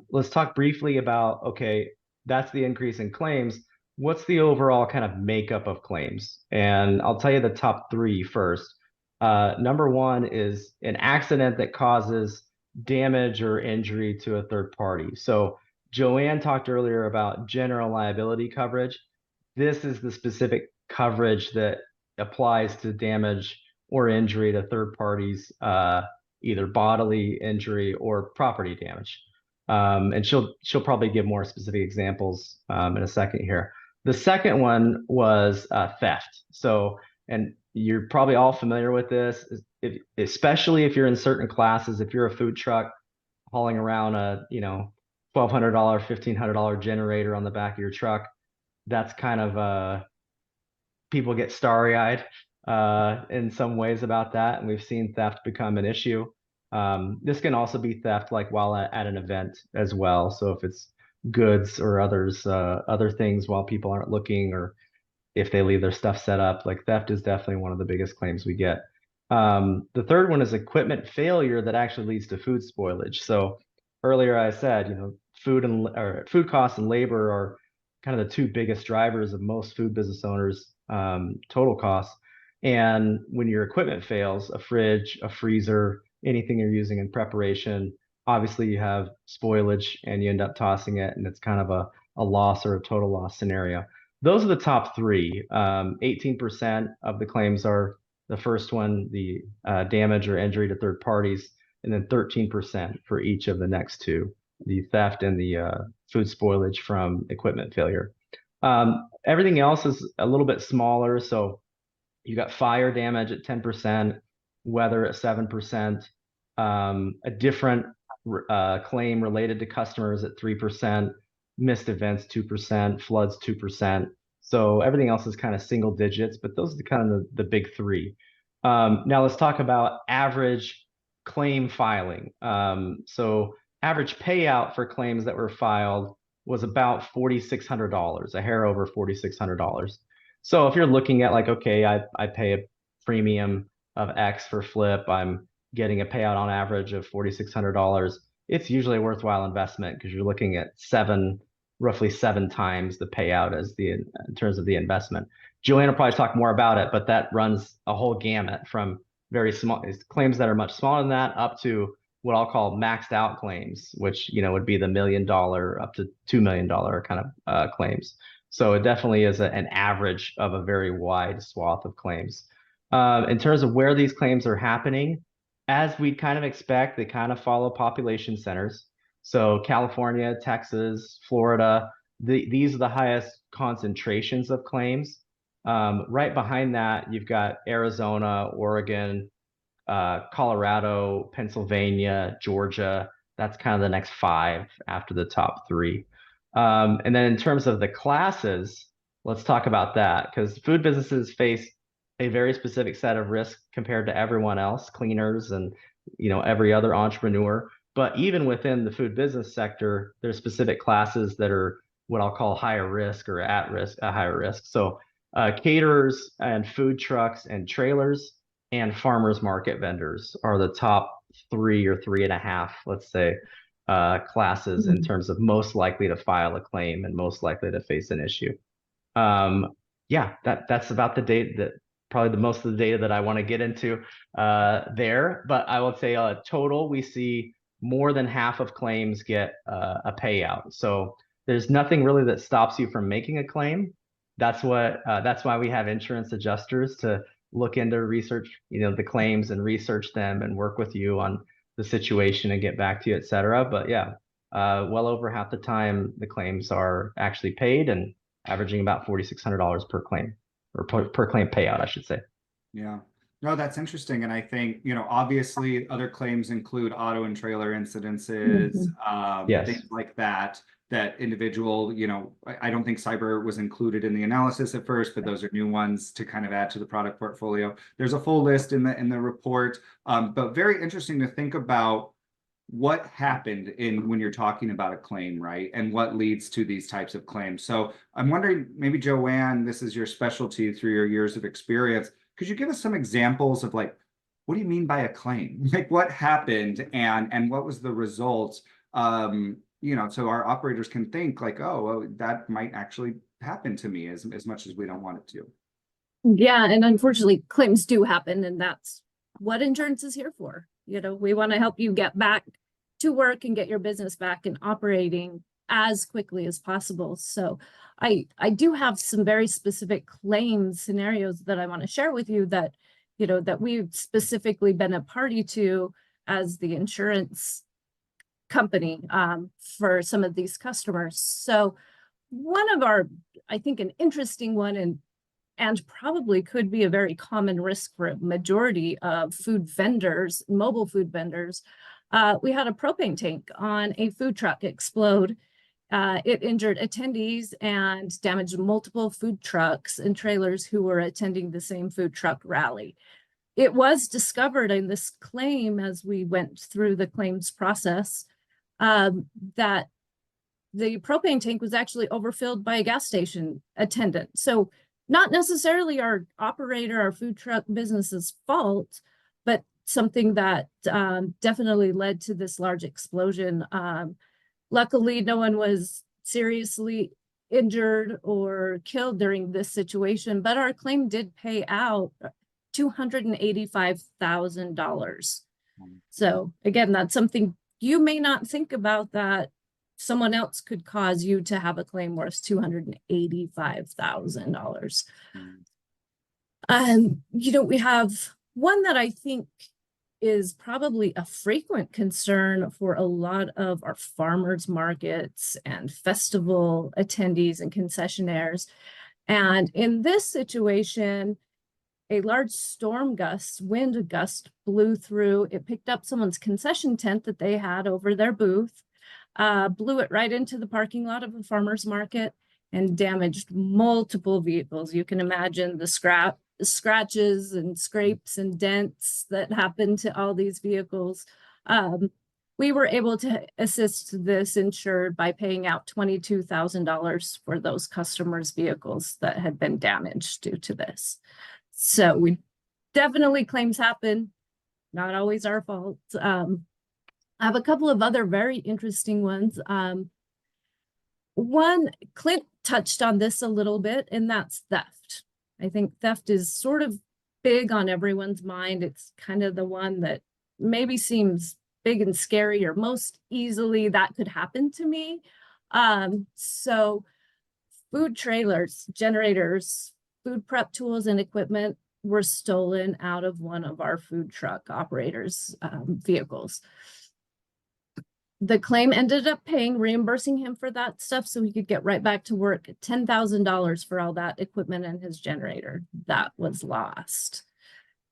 B: Let's talk briefly about, okay, that's the increase in claims. What's the overall kind of makeup of claims? And I'll tell you the top three first. Number one is an accident that causes damage or injury to a third party. So JoAnne talked earlier about general liability coverage. This is the specific coverage that applies to damage or injury to third parties, either bodily injury or property damage. And she'll probably give more specific examples in a second here. The second one was theft. So, and you're probably all familiar with this, especially if you're in certain classes. If you're a food truck hauling around a, you know, $1,200, $1,500 generator on the back of your truck, that's kind of people get starry-eyed in some ways about that, and we've seen theft become an issue. This can also be theft like while at an event as well. So if it's goods or other things while people aren't looking, or if they leave their stuff set up, like theft is definitely one of the biggest claims we get. The third one is equipment failure that actually leads to food spoilage. So earlier I said, you know, food costs and labor are kind of the two biggest drivers of most food business owners' total costs. And when your equipment fails, a fridge, a freezer, anything you're using in preparation, obviously you have spoilage and you end up tossing it, and it's kind of a loss or a total loss scenario. Those are the top three. 18% of the claims are the first one, the damage or injury to third parties, and then 13% for each of the next two, the theft and the food spoilage from equipment failure. Everything else is a little bit smaller. So you got fire damage at 10%, weather at 7%, a different claim related to customers at 3%, missed events 2%, floods 2%. So everything else is kind of single digits, but those are kind of the big three. Now let's talk about average claim filing. So average payout for claims that were filed was about $4,600, a hair over $4,600. So if you're looking at like, okay, I pay a premium of X for Flip, I'm getting a payout on average of $4,600, it's usually a worthwhile investment because you're looking at roughly seven times the payout as in terms of the investment. JoAnne will probably talk more about it, but that runs a whole gamut from very small claims that are much smaller than that up to what I'll call maxed out claims, which, you know, would be the $1 million up to $2 million kind of claims. So it definitely is an average of a very wide swath of claims. In terms of where these claims are happening, as we'd kind of expect, they kind of follow population centers. So California, Texas, Florida, these are the highest concentrations of claims. Right behind that, you've got Arizona, Oregon, Colorado, Pennsylvania, Georgia. That's kind of the next five after the top three. And then in terms of the classes, let's talk about that, because food businesses face a very specific set of risks compared to everyone else, cleaners and, you know, every other entrepreneur. But even within the food business sector, there's specific classes that are what I'll call higher risk or at risk, higher risk. So caterers and food trucks and trailers and farmers market vendors are the top 3 or 3.5, let's say, classes in terms of most likely to file a claim and most likely to face an issue. Yeah, that's about the date that probably the most of the data that I want to get into there. But I will say total, we see more than half of claims get a payout. So there's nothing really that stops you from making a claim. That's why we have insurance adjusters to look into research, the claims and research them and work with you on the situation and get back to you, et cetera. But yeah, well over half the time the claims are actually paid, and averaging about $4,600 per claim, or per claim payout, I should say.
A: Yeah. No, that's interesting. And I think, obviously other claims include auto and trailer incidences,
B: Yes.
A: things like that, that individual, I don't think cyber was included in the analysis at first, but those are new ones to kind of add to the product portfolio. There's a full list in the report, but very interesting to think about what happened when you're talking about a claim, right? And what leads to these types of claims. So I'm wondering, maybe JoAnne, this is your specialty through your years of experience. Could you give us some examples of like, what do you mean by a claim? Like what happened and what was the result? So our operators can think like, oh, well, that might actually happen to me as much as we don't want it to.
C: Yeah, and unfortunately, claims do happen, and that's what insurance is here for. We want to help you get back to work and get your business back and operating as quickly as possible. So I do have some very specific claim scenarios that I want to share with you that, that we've specifically been a party to as the insurance company for some of these customers. So one of our, I think an interesting one, and probably could be a very common risk for a majority of food vendors, mobile food vendors. We had a propane tank on a food truck explode. It injured attendees and damaged multiple food trucks and trailers who were attending the same food truck rally. It was discovered in this claim as we went through the claims process that the propane tank was actually overfilled by a gas station attendant. So not necessarily our operator, our food truck business's fault, but something that definitely led to this large explosion. Luckily, no one was seriously injured or killed during this situation, but our claim did pay out $285,000. So again, that's something you may not think about, that someone else could cause you to have a claim worth $285,000. We have one that I think is probably a frequent concern for a lot of our farmers markets and festival attendees and concessionaires. And in this situation, a large wind gust blew through. It picked up someone's concession tent that they had over their booth, blew it right into the parking lot of a farmer's market, and damaged multiple vehicles. You can imagine the scratches and scrapes and dents that happened to all these vehicles. We were able to assist this insured by paying out $22,000 for those customers' vehicles that had been damaged due to this. So we definitely, claims happen, not always our fault. I have a couple of other very interesting ones. One, Clint touched on this a little bit, and that's theft. I think theft is sort of big on everyone's mind. It's kind of the one that maybe seems big and scary, or most easily that could happen to me. So food trailers, generators, food prep tools and equipment were stolen out of one of our food truck operators' vehicles. The claim ended up reimbursing him for that stuff so he could get right back to work. $10,000 for all that equipment and his generator that was lost.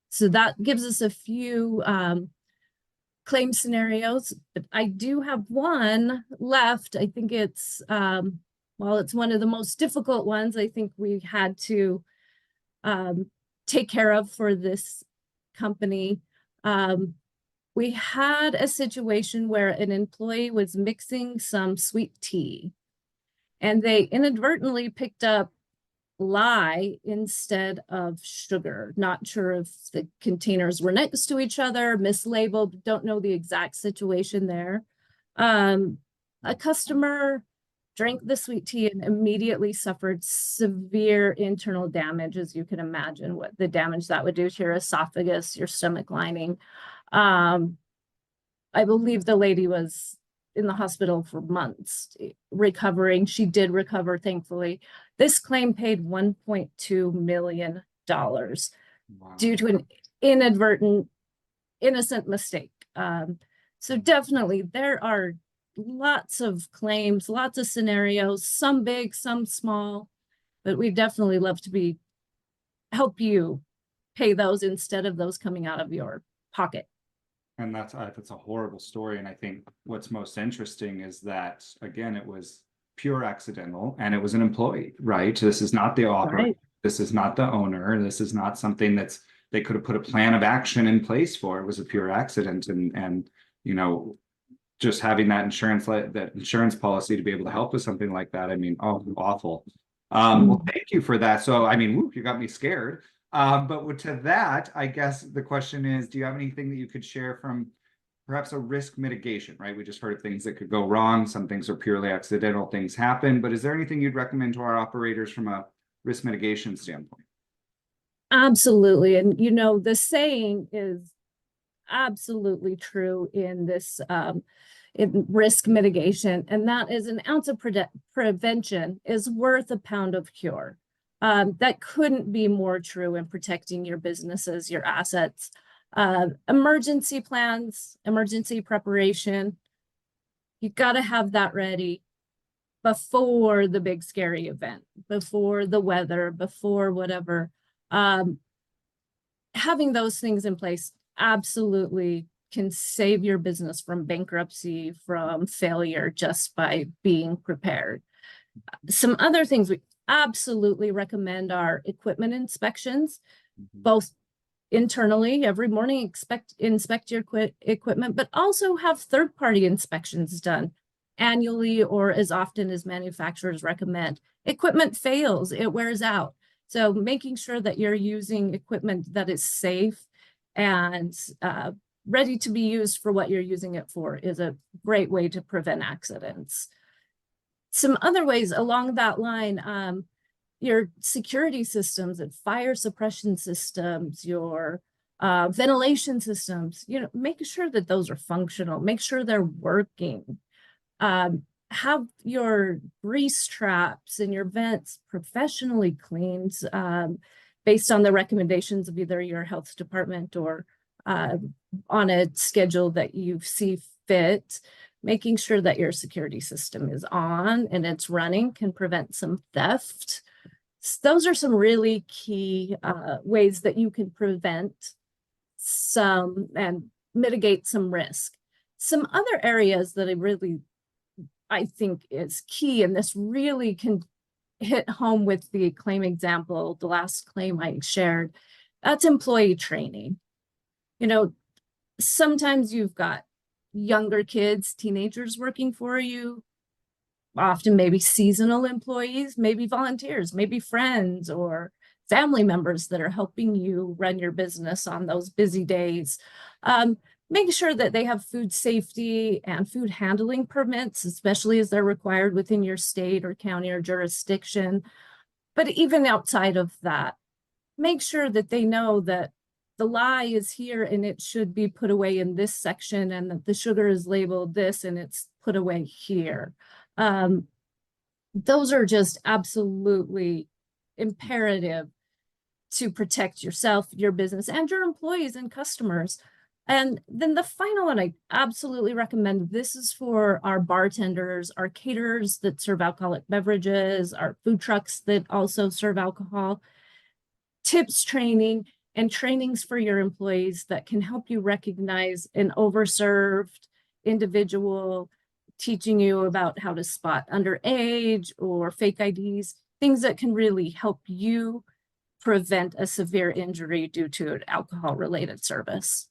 C: So that gives us a few claim scenarios, but I do have one left. I think it's, while it's one of the most difficult ones, I think we had to take care of for this company. We had a situation where an employee was mixing some sweet tea, and they inadvertently picked up lye instead of sugar. Not sure if the containers were next to each other, mislabeled, don't know the exact situation there. A customer drank the sweet tea and immediately suffered severe internal damage, as you can imagine what the damage that would do to your esophagus, your stomach lining. I believe the lady was in the hospital for months recovering. She did recover, thankfully. This claim paid $1.2 million due to an inadvertent, innocent mistake. So definitely there are lots of claims, lots of scenarios, some big, some small, but we definitely love to help you pay those instead of those coming out of your pocket.
A: And that's a horrible story. And I think what's most interesting is that, again, it was pure accidental and it was an employee, right? This is not the operator.
C: Right.
A: This is not the owner. This is not something they could have put a plan of action in place for. It was a pure accident. And you know, just having that insurance policy to be able to help with something like that. I mean, oh, awful. Well, thank you for that. So, I mean, whoop, you got me scared. But to that, I guess the question is, do you have anything that you could share from perhaps a risk mitigation, right? We just heard of things that could go wrong. Some things are purely accidental, things happen, but is there anything you'd recommend to our operators from a risk mitigation standpoint?
C: Absolutely. And you know, the saying is absolutely true in this in risk mitigation, and that is an ounce of prevention is worth a pound of cure. That couldn't be more true in protecting your businesses, your assets. Emergency plans, emergency preparation, you got to have that ready before the big scary event, before the weather, before whatever. Having those things in place absolutely can save your business from bankruptcy, from failure, just by being prepared. Some other things we absolutely recommend are equipment inspections, both internally every morning, inspect your equipment, but also have third-party inspections done annually or as often as manufacturers recommend. Equipment fails, it wears out. So making sure that you're using equipment that is safe and ready to be used for what you're using it for is a great way to prevent accidents. Some other ways along that line, your security systems and fire suppression systems, your ventilation systems, you know, make sure that those are functional, make sure they're working. Have your grease traps and your vents professionally cleaned based on the recommendations of either your health department or on a schedule that you see fit. Making sure that your security system is on and it's running can prevent some theft. Those are some really key ways that you can prevent some and mitigate some risk. Some other areas that I think is key, and this really can hit home with the claim example, the last claim I shared, that's employee training. You know, sometimes you've got younger kids, teenagers working for you, often maybe seasonal employees, maybe volunteers, maybe friends or family members that are helping you run your business on those busy days. Make sure that they have food safety and food handling permits, especially as they're required within your state or county or jurisdiction. But even outside of that, make sure that they know that the lye is here and it should be put away in this section, and that the sugar is labeled this and it's put away here. Those are just absolutely imperative to protect yourself, your business, and your employees and customers. And then the final one I absolutely recommend, this is for our bartenders, our caterers that serve alcoholic beverages, our food trucks that also serve alcohol, tips training and trainings for your employees that can help you recognize an overserved individual, teaching you about how to spot underage or fake IDs, things that can really help you prevent a severe injury due to an alcohol-related service.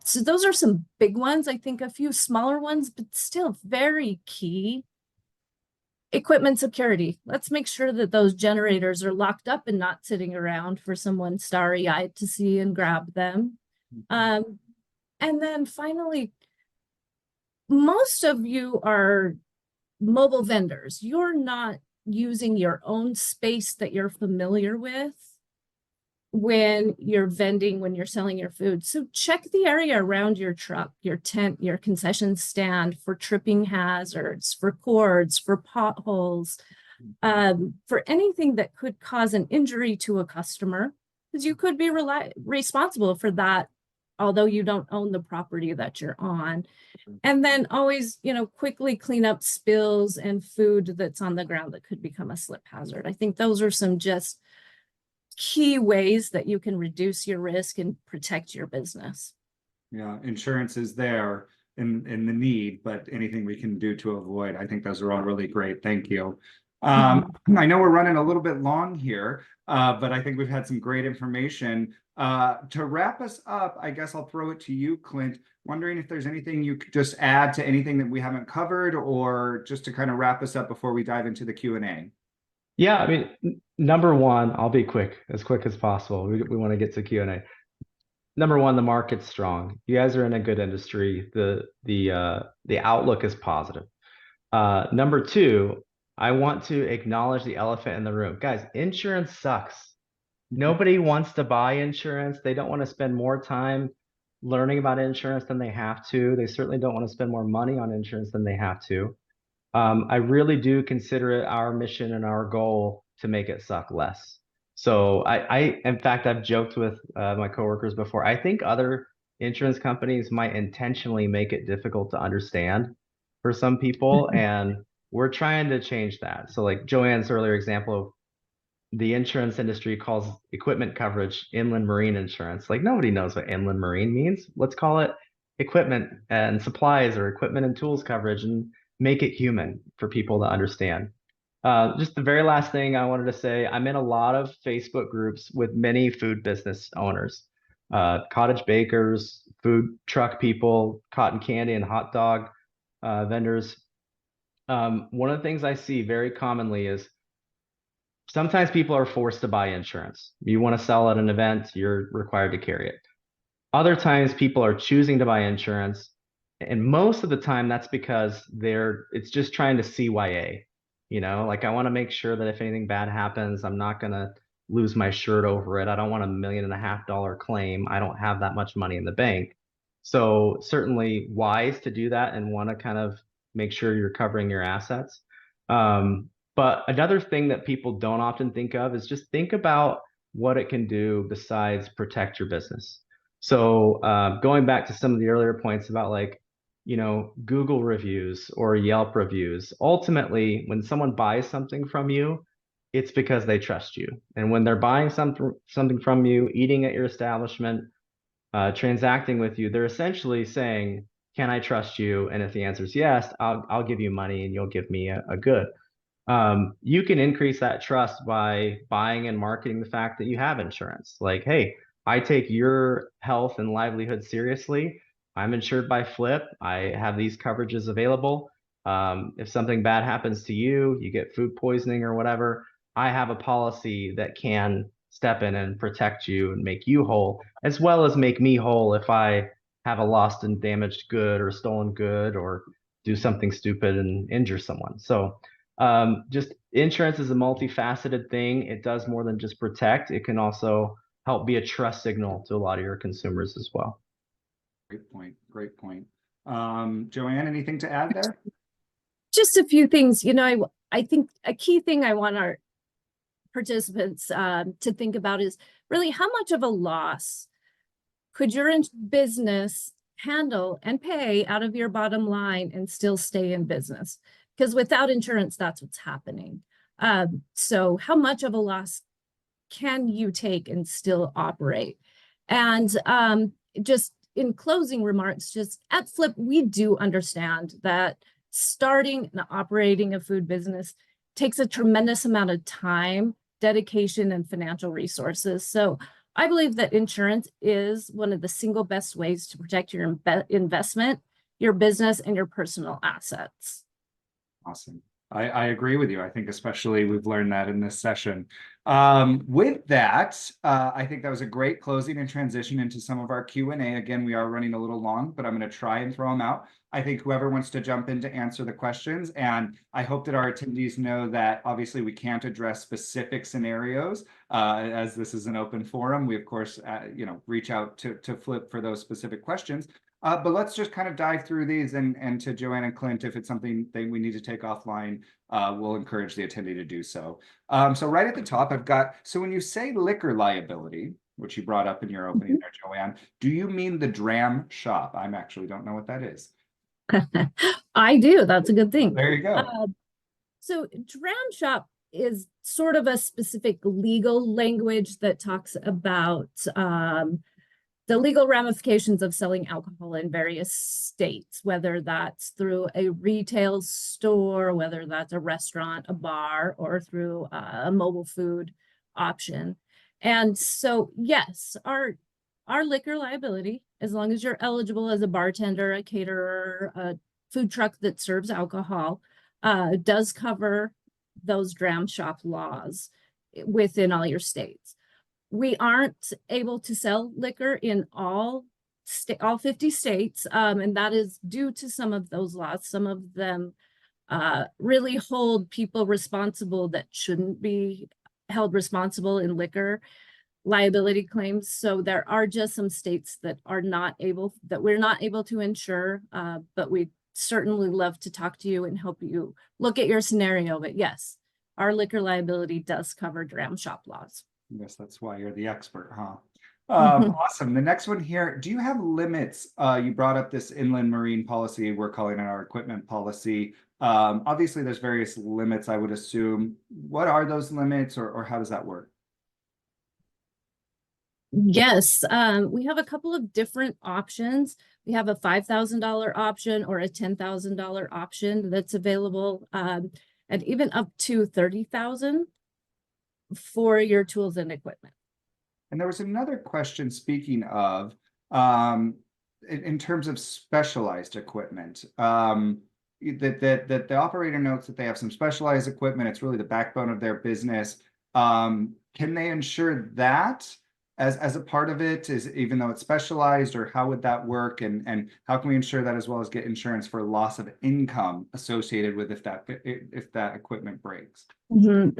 C: So those are some big ones. I think a few smaller ones, but still very key. Equipment security. Let's make sure that those generators are locked up and not sitting around for someone starry-eyed to see and grab them. And then finally, most of you are mobile vendors, you're not using your own space that you're familiar with when you're vending, when you're selling your food. So check the area around your truck, your tent, your concession stand for tripping hazards, for cords, for potholes, for anything that could cause an injury to a customer, because you could be responsible for that, although you don't own the property that you're on. And then always, quickly clean up spills and food that's on the ground that could become a slip hazard. I think those are some just key ways that you can reduce your risk and protect your business.
A: Yeah, insurance is there in the need, but anything we can do to avoid, I think those are all really great. Thank you. I know we're running a little bit long here, but I think we've had some great information. To wrap us up, I guess I'll throw it to you, Clint. Wondering if there's anything you could just add to anything that we haven't covered, or just to kind of wrap us up before we dive into the Q&A.
B: Yeah, I mean, number one, I'll be as quick as possible. We want to get to Q&A. Number one, the market's strong. You guys are in a good industry. The outlook is positive. Number two, I want to acknowledge the elephant in the room. Guys, insurance sucks. Nobody wants to buy insurance. They don't want to spend more time learning about insurance than they have to. They certainly don't want to spend more money on insurance than they have to. I really do consider it our mission and our goal to make it suck less. So in fact, I've joked with my coworkers before. I think other insurance companies might intentionally make it difficult to understand for some people, and we're trying to change that. So like JoAnne's earlier example of the insurance industry calls equipment coverage inland marine insurance. Like nobody knows what inland marine means. Let's call it equipment and supplies, or equipment and tools coverage, and make it human for people to understand. Just the very last thing I wanted to say, I'm in a lot of Facebook groups with many food business owners, cottage bakers, food truck people, cotton candy and hot dog vendors. One of the things I see very commonly is sometimes people are forced to buy insurance. You want to sell at an event, you're required to carry it. Other times people are choosing to buy insurance, and most of the time that's because it's just trying to CYA. Like I want to make sure that if anything bad happens, I'm not going to lose my shirt over it. I don't want $1.5 million claim. I don't have that much money in the bank. So certainly wise to do that and want to kind of make sure you're covering your assets. But another thing that people don't often think of is just think about what it can do besides protect your business. So going back to some of the earlier points about like, Google reviews or Yelp reviews, ultimately, when someone buys something from you, it's because they trust you. And when they're buying something from you, eating at your establishment, transacting with you, they're essentially saying, can I trust you? And if the answer is yes, I'll give you money and you'll give me a good. You can increase that trust by buying and marketing the fact that you have insurance. Like, hey, I take your health and livelihood seriously. I'm insured by Flip. I have these coverages available. If something bad happens to you, you get food poisoning or whatever, I have a policy that can step in and protect you and make you whole, as well as make me whole if I have a lost and damaged good or stolen good or do something stupid and injure someone. So just insurance is a multifaceted thing. It does more than just protect. It can also help be a trust signal to a lot of your consumers as well.
A: Great point. Great point. JoAnne, anything to add there?
C: Just a few things. I think a key thing I want our participants to think about is really how much of a loss could your business handle and pay out of your bottom line and still stay in business? Because without insurance, that's what's happening. So how much of a loss can you take and still operate? And just in closing remarks, just at Flip, we do understand that starting and operating a food business takes a tremendous amount of time, dedication, and financial resources. So I believe that insurance is one of the single best ways to protect your investment, your business, and your personal assets.
A: Awesome. I agree with you. I think especially we've learned that in this session. With that, I think that was a great closing and transition into some of our Q&A. Again, we are running a little long, but I'm going to try and throw them out. I think whoever wants to jump in to answer the questions, and I hope that our attendees know that obviously we can't address specific scenarios as this is an open forum. We, of course, reach out to Flip for those specific questions. But let's just kind of dive through these, and to JoAnne and Clint, if it's something that we need to take offline, we'll encourage the attendee to do so. So right at the top, I've got, so when you say liquor liability, which you brought up in your opening there, JoAnne, do you mean the dram shop? I'm actually don't know what that is.
C: I do. That's a good thing.
A: There you go.
C: So dram shop is sort of a specific legal language that talks about the legal ramifications of selling alcohol in various states, whether that's through a retail store, whether that's a restaurant, a bar, or through a mobile food option. And so, yes, our liquor liability, as long as you're eligible as a bartender, a caterer, a food truck that serves alcohol, does cover those dram shop laws within all your states. We aren't able to sell liquor in all 50 states, and that is due to some of those laws. Some of them really hold people responsible that shouldn't be held responsible in liquor liability claims. So there are just some states that we're not able to insure, but we certainly love to talk to you and help you look at your scenario. But yes, our liquor liability does cover dram shop laws.
A: I guess that's why you're the expert, huh? Awesome. The next one here, do you have limits? You brought up this inland marine policy. We're calling it our equipment policy. Obviously, there's various limits, I would assume. What are those limits, or how does that work?
C: Yes, we have a couple of different options. We have a $5,000 option or a $10,000 option that's available, and even up to $30,000 for your tools and equipment.
A: And there was another question, speaking of, in terms of specialized equipment, that the operator notes that they have some specialized equipment. It's really the backbone of their business. Can they ensure that as a part of it, is even though it's specialized, or how would that work? And how can we ensure that, as well as get insurance for loss of income associated with if that equipment breaks?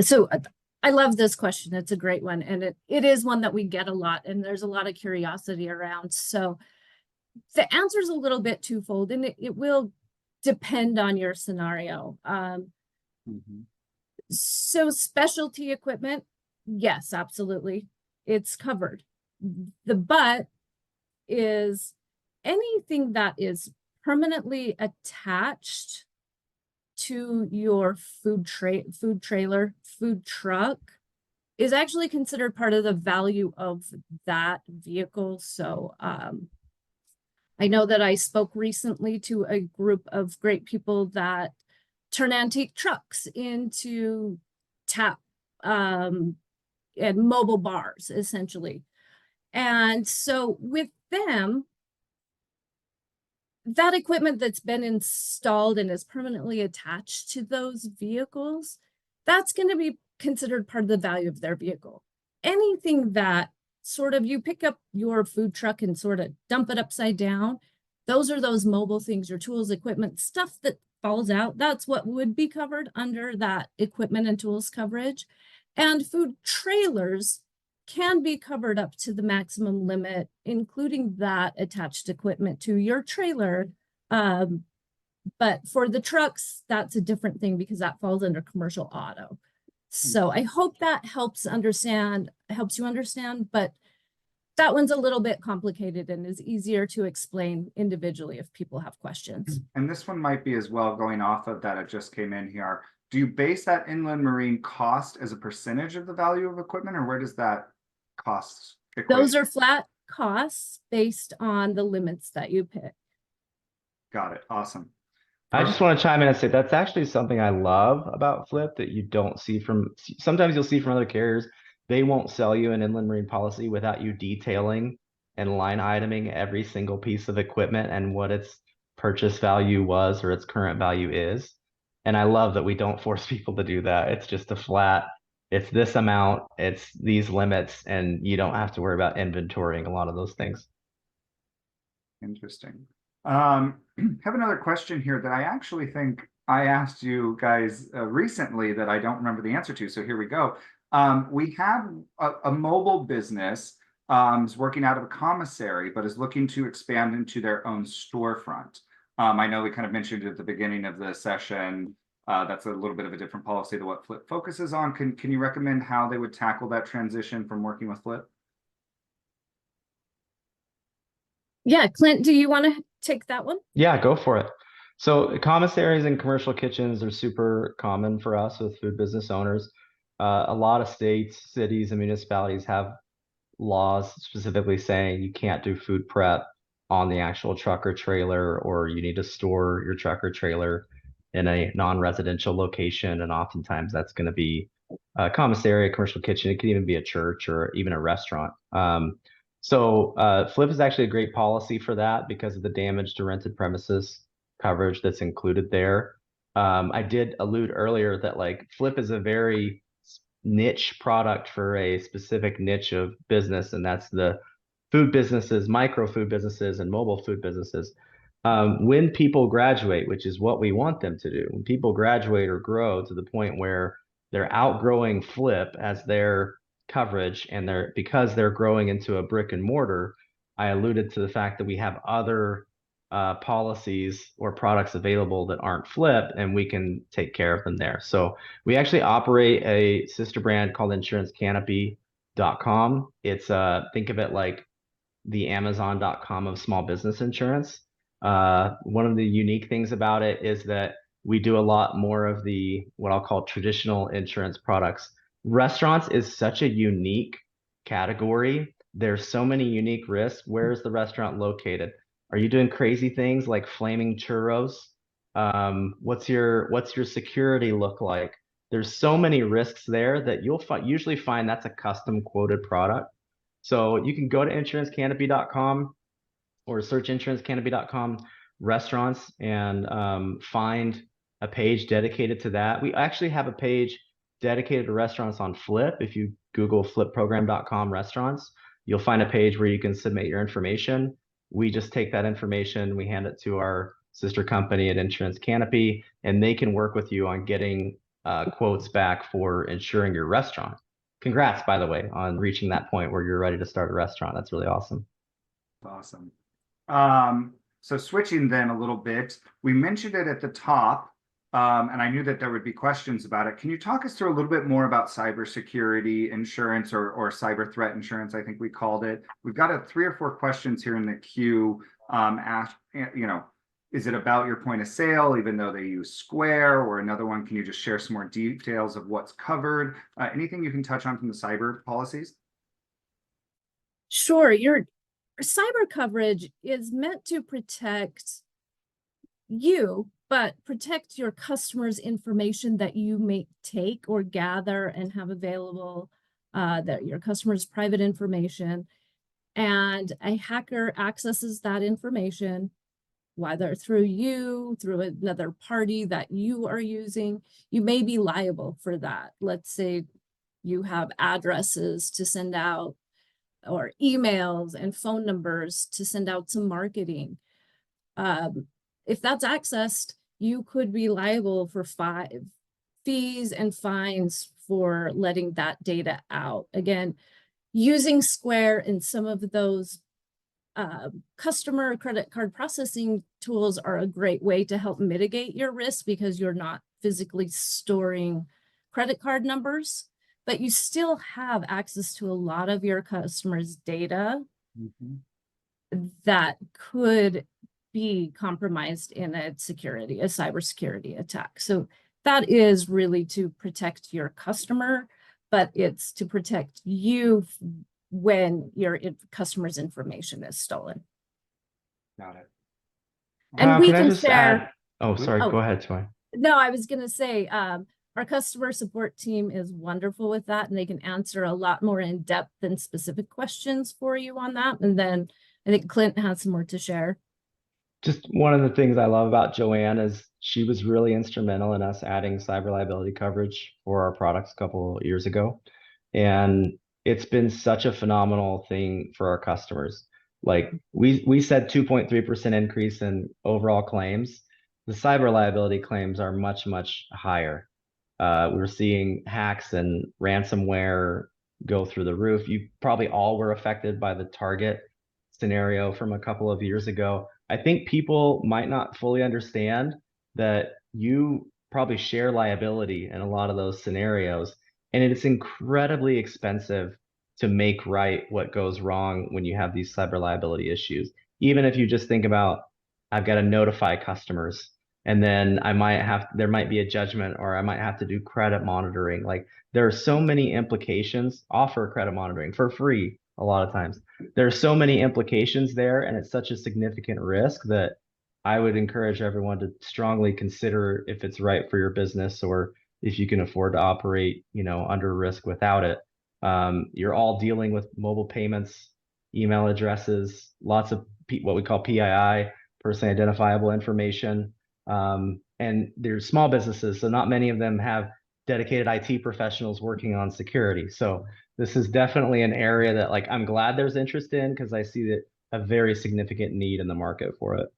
C: So I love this question. It's a great one. And it is one that we get a lot, and there's a lot of curiosity around. So the answer is a little bit twofold, and it will depend on your scenario. So specialty equipment, yes, absolutely. It's covered. The but is anything that is permanently attached to your food trailer, food truck is actually considered part of the value of that vehicle. So I know that I spoke recently to a group of great people that turn antique trucks into tap and mobile bars, essentially. And so with them, that equipment that's been installed and is permanently attached to those vehicles, that's going to be considered part of the value of their vehicle. Anything that sort of you pick up your food truck and sort of dump it upside down, those are those mobile things, your tools, equipment, stuff that falls out. That's what would be covered under that equipment and tools coverage. And food trailers can be covered up to the maximum limit, including that attached equipment to your trailer. But for the trucks, that's a different thing because that falls under commercial auto. So I hope that helps you understand, but that one's a little bit complicated and is easier to explain individually if people have questions.
A: And this one might be as well, going off of that, it just came in here. Do you base that inland marine cost as a percentage of the value of equipment, or where does that cost equate?
C: Those are flat costs based on the limits that you pick.
A: Got it. Awesome.
B: I just want to chime in and say that's actually something I love about Flip that you don't see from, sometimes you'll see from other carriers. They won't sell you an inland marine policy without you detailing and line iteming every single piece of equipment and what its purchase value was or its current value is. And I love that we don't force people to do that. It's just a flat, it's this amount, it's these limits, and you don't have to worry about inventorying a lot of those things.
A: Interesting. Have another question here that I actually think I asked you guys recently that I don't remember the answer to. So here we go. We have a mobile business is working out of a commissary, but is looking to expand into their own storefront. I know we kind of mentioned at the beginning of the session, that's a little bit of a different policy than what Flip focuses on. Can you recommend how they would tackle that transition from working with Flip?
C: Yeah, Clint, do you want to take that one?
B: Yeah, go for it. So commissaries and commercial kitchens are super common for us with food business owners. A lot of states, cities, and municipalities have laws specifically saying you can't do food prep on the actual truck or trailer, or you need to store your truck or trailer in a non-residential location. And oftentimes that's going to be a commissary, a commercial kitchen. It could even be a church or even a restaurant. So Flip is actually a great policy for that because of the damage to rented premises coverage that's included there. I did allude earlier that like Flip is a very niche product for a specific niche of business, and that's the food businesses, micro food businesses, and mobile food businesses. When people graduate, which is what we want them to do, when people graduate or grow to the point where they're outgrowing Flip as their coverage, and because they're growing into a brick and mortar, I alluded to the fact that we have other policies or products available that aren't Flip, and we can take care of them there. So we actually operate a sister brand called insurancecanopy.com. It's think of it like the Amazon.com of small business insurance. One of the unique things about it is that we do a lot more of the what I'll call traditional insurance products. Restaurants is such a unique category. There's so many unique risks. Where is the restaurant located? Are you doing crazy things like flaming churros? What's your security look like? There's so many risks there that you'll usually find that's a custom quoted product. So you can go to insurancecanopy.com or search insurancecanopy.com restaurants and find a page dedicated to that. We actually have a page dedicated to restaurants on Flip. If you Google flipprogram.com restaurants, you'll find a page where you can submit your information. We just take that information, we hand it to our sister company at Insurance Canopy, and they can work with you on getting quotes back for insuring your restaurant. Congrats, by the way, on reaching that point where you're ready to start a restaurant. That's really awesome.
A: Awesome. So switching then a little bit, we mentioned it at the top, and I knew that there would be questions about it. Can you talk us through a little bit more about cybersecurity insurance or cyber threat insurance, I think we called it. We've got 3 or 4 questions here in the queue. Is it about your point of sale, even though they use Square, or another one? Can you just share some more details of what's covered? Anything you can touch on from the cyber policies?
C: Sure. Your cyber coverage is meant to protect you, but protect your customers' information that you may take or gather and have available, that your customers' private information, and a hacker accesses that information, whether through you, through another party that you are using. You may be liable for that. Let's say you have addresses to send out, or emails and phone numbers to send out some marketing. If that's accessed, you could be liable for fees and fines for letting that data out. Again, using Square and some of those customer credit card processing tools are a great way to help mitigate your risk, because you're not physically storing credit card numbers, but you still have access to a lot of your customers' data that could be compromised in a cybersecurity attack. So that is really to protect your customer, but it's to protect you when your customer's information is stolen.
A: Got it.
C: And we can
B: just
C: share.
B: add? Oh, sorry. Go ahead, JoAnne.
C: No, I was going to say, our customer support team is wonderful with that, and they can answer a lot more in depth and specific questions for you on that. And then I think Clint has some more to share.
B: Just one of the things I love about JoAnne is She was really instrumental in us adding cyber liability coverage for our products a couple years ago. And it's been such a phenomenal thing for our customers. Like we said 2.3% increase in overall claims. The cyber liability claims are much, much higher. We're seeing hacks and ransomware go through the roof. You probably all were affected by the Target scenario from a couple of years ago. I think people might not fully understand that you probably share liability in a lot of those scenarios, and it's incredibly expensive to make right what goes wrong when you have these cyber liability issues. Even if you just think about, I've got to notify customers, and then there might be a judgment, or I might have to do credit monitoring. Like, there are so many implications. Offer credit monitoring for free a lot of times. There are so many implications there, and it's such a significant risk that I would encourage everyone to strongly consider if it's right for your business, or if you can afford to operate, under risk without it. You're all dealing with mobile payments, email addresses, lots of what we call PII, personally identifiable information. And they're small businesses, so not many of them have dedicated IT professionals working on security. So this is definitely an area that, like, I'm glad there's interest in, because I see that a very significant need in the market for it.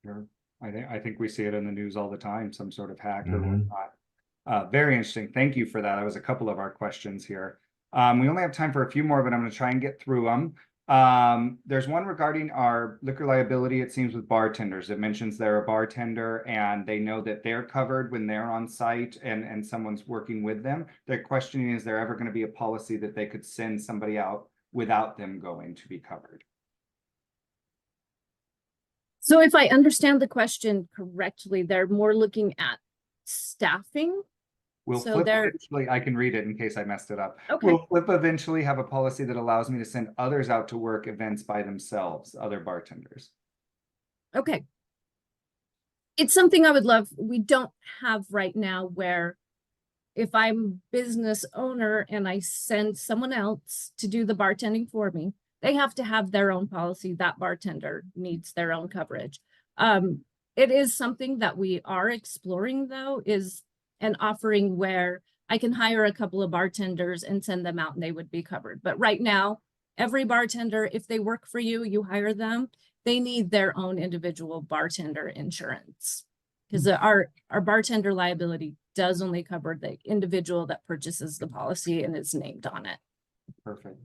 A: Sure. I think we see it in the news all the time, some sort of hack or
B: Mhm.
A: whatnot. Very interesting. Thank you for that. That was a couple of our questions here. We only have time for a few more, but I'm going to try and get through them. There's one regarding our liquor liability, it seems, with bartenders. It mentions they're a bartender and they know that they're covered when they're on site and someone's working with them. They're questioning, is there ever going to be a policy that they could send somebody out without them going to be covered?
C: So if I understand the question correctly, they're more looking at staffing.
A: We'll
C: So
A: flip
C: they're
A: eventually. I can read it in case I messed it up.
C: okay.
A: We'll flip eventually have a policy that allows me to send others out to work events by themselves, other bartenders.
C: Okay. It's something I would love. We don't have right now, where if I'm business owner and I send someone else to do the bartending for me, they have to have their own policy. That bartender needs their own coverage. It is something that we are exploring, though, is an offering where I can hire a couple of bartenders and send them out and they would be covered. But right now, every bartender, if they work for you, you hire them, they need their own individual bartender insurance, because our bartender liability does only cover the individual that purchases the policy and is named on it.
A: Perfect.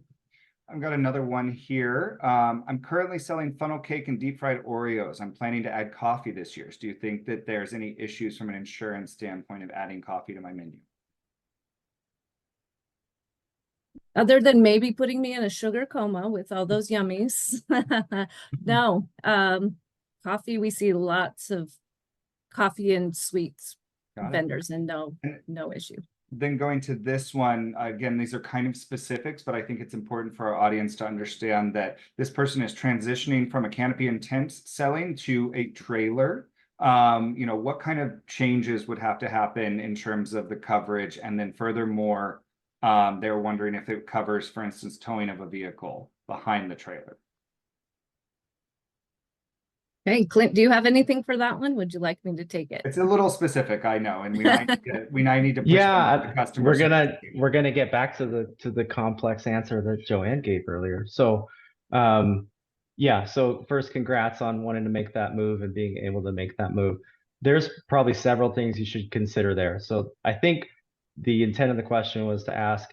A: I've got another one here. I'm currently selling funnel cake and deep fried Oreos. I'm planning to add coffee this year. Do you think that there's any issues from an insurance standpoint of adding coffee to my menu?
C: Other than maybe putting me in a sugar coma with all those yummies. No, coffee, we see lots of coffee and sweets vendors, and no issue.
A: Then going to this one, again, these are kind of specifics, but I think it's important for our audience to understand that this person is transitioning from a canopy and tent selling to a trailer. What kind of changes would have to happen in terms of the coverage? And then furthermore, they're wondering if it covers, for instance, towing of a vehicle behind the trailer.
C: Hey, Clint, do you have anything for that one? Would you like me to take it?
A: It's a little specific, I know, and we might need to push the customer.
B: We're gonna get back to the complex answer that JoAnne gave earlier. So so first, congrats on wanting to make that move and being able to make that move. There's probably several things you should consider there. So I think the intent of the question was to ask,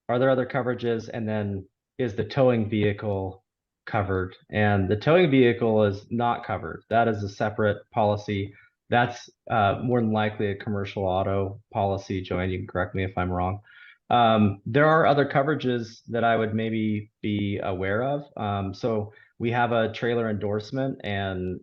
B: are there other coverages? And then, is the towing vehicle covered? And the towing vehicle is not covered. That is a separate policy. That's more than likely a commercial auto policy. JoAnne, you can correct me if I'm wrong. There are other coverages that I would maybe be aware of. So we have a trailer endorsement, and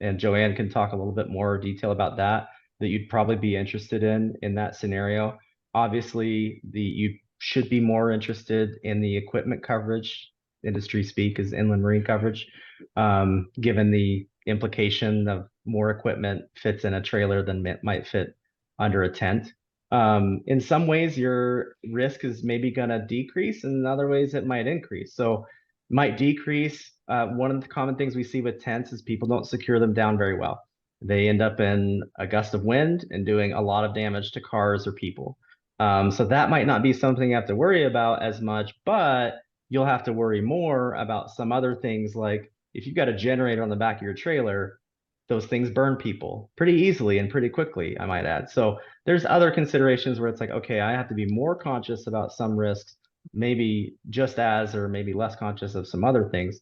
B: JoAnne can talk a little bit more detail about that you'd probably be interested in that scenario. Obviously, you should be more interested in the equipment coverage. Industry speak is inland marine coverage, given the implication of more equipment fits in a trailer than it might fit under a tent. In some ways, your risk is maybe going to decrease, and in other ways, it might increase. So might decrease. One of the common things we see with tents is people don't secure them down very well. they end up in a gust of wind and doing a lot of damage to cars or people. So that might not be something you have to worry about as much, but you'll have to worry more about some other things, like if you've got a generator on the back of your trailer, those things burn people pretty easily and pretty quickly, I might add. So there's other considerations where it's like, okay, I have to be more conscious about some risks, maybe just as, or maybe less conscious of some other things.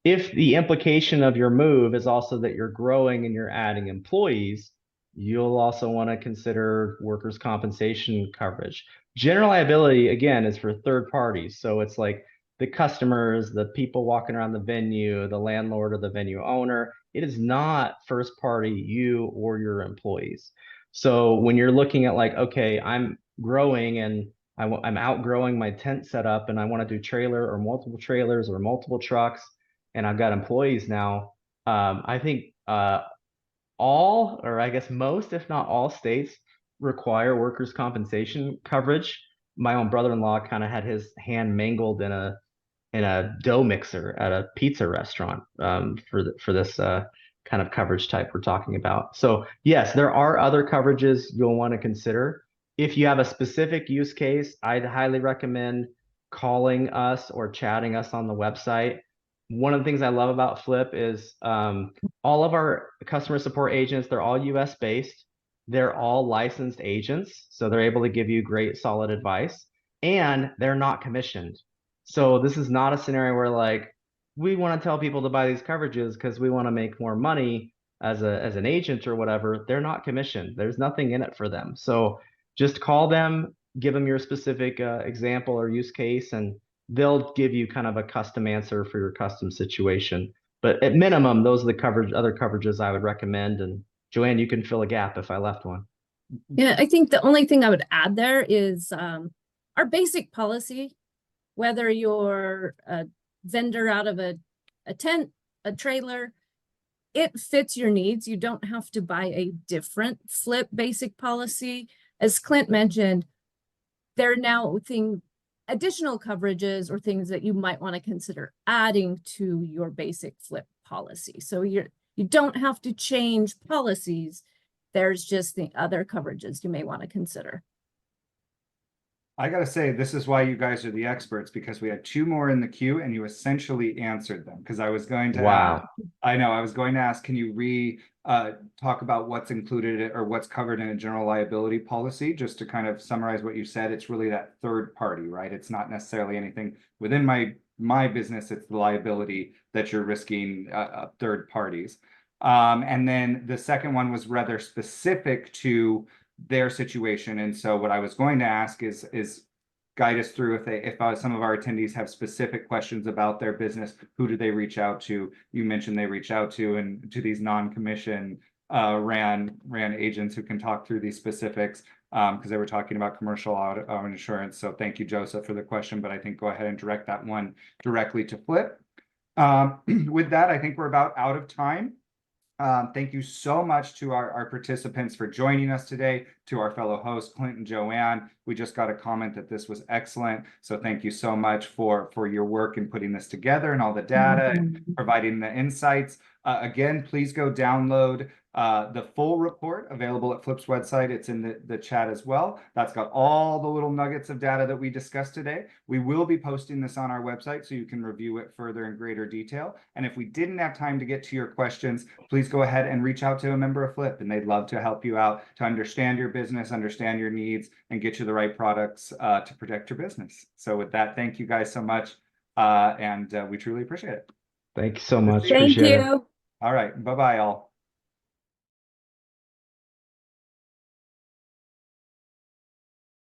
B: If the implication of your move is also that you're growing and you're adding employees, you'll also want to consider workers' compensation coverage. General liability, again, is for third parties. So it's like the customers, the people walking around the venue, the landlord or the venue owner. It is not first party, you or your employees. So when you're looking at like, okay, I'm growing and I'm outgrowing my tent setup and I want to do trailer or multiple trailers or multiple trucks, and I've got employees now, I think all, or I guess most, if not all states require workers' compensation coverage. My own brother-in-law kind of had his hand mangled in a dough mixer at a pizza restaurant for this kind of coverage type we're talking about. So yes, there are other coverages you'll want to consider. If you have a specific use case, I'd highly recommend calling us or chatting us on the website. One of the things I love about Flip is all of our customer support agents, they're all US based. They're all licensed agents, so they're able to give you great, solid advice, and they're not commissioned. So this is not a scenario where like we want to tell people to buy these coverages because we want to make more money as an agent or whatever. They're not commissioned. There's nothing in it for them. So just call them, give them your specific example or use case, and they'll give you kind of a custom answer for your custom situation. But at minimum, those are the other coverages I would recommend. And JoAnne, you can fill a gap if I left one.
C: Yeah, I think the only thing I would add there is our basic policy, whether you're a vendor out of a tent, a trailer, it fits your needs. You don't have to buy a different Flip basic policy. As Clint mentioned, there are now additional coverages or things that you might want to consider adding to your basic Flip policy. So you don't have to change policies. There's just the other coverages you may want to consider.
A: I gotta say, this is why you guys are the experts, because we had two more in the queue and you essentially answered them. Because I was going to
B: Wow.
A: I was going to ask, can you talk about what's included or what's covered in a general liability policy? Just to kind of summarize what you said, it's really that third party, right? It's not necessarily anything within my business, it's the liability that you're risking third parties. And then the second one was rather specific to their situation. And so what I was going to ask is guide us through if some of our attendees have specific questions about their business, who do they reach out to? You mentioned they reach out to these non-commission ran agents who can talk through these specifics, because they were talking about commercial auto insurance. So thank you, Joseph, for the question, but I think go ahead and direct that one directly to Flip. With that, I think we're about out of time. Thank you so much to our participants for joining us today, to our fellow hosts, Clint and JoAnne. We just got a comment that this was excellent. So thank you so much for your work in putting this together and all the data and providing the insights. Again, please go download the full report available at Flip's website. It's in the chat as well. That's got all the little nuggets of data that we discussed today. We will be posting this on our website so you can review it further in greater detail. And if we didn't have time to get to your questions, please go ahead and reach out to a member of Flip, and they'd love to help you out to understand your business, understand your needs, and get you the right products to protect your business. So with that, thank you guys so much. And we truly appreciate it.
B: Thank you so much.
C: Thank
B: Appreciate it.
C: you.
A: All right. Bye-bye, all.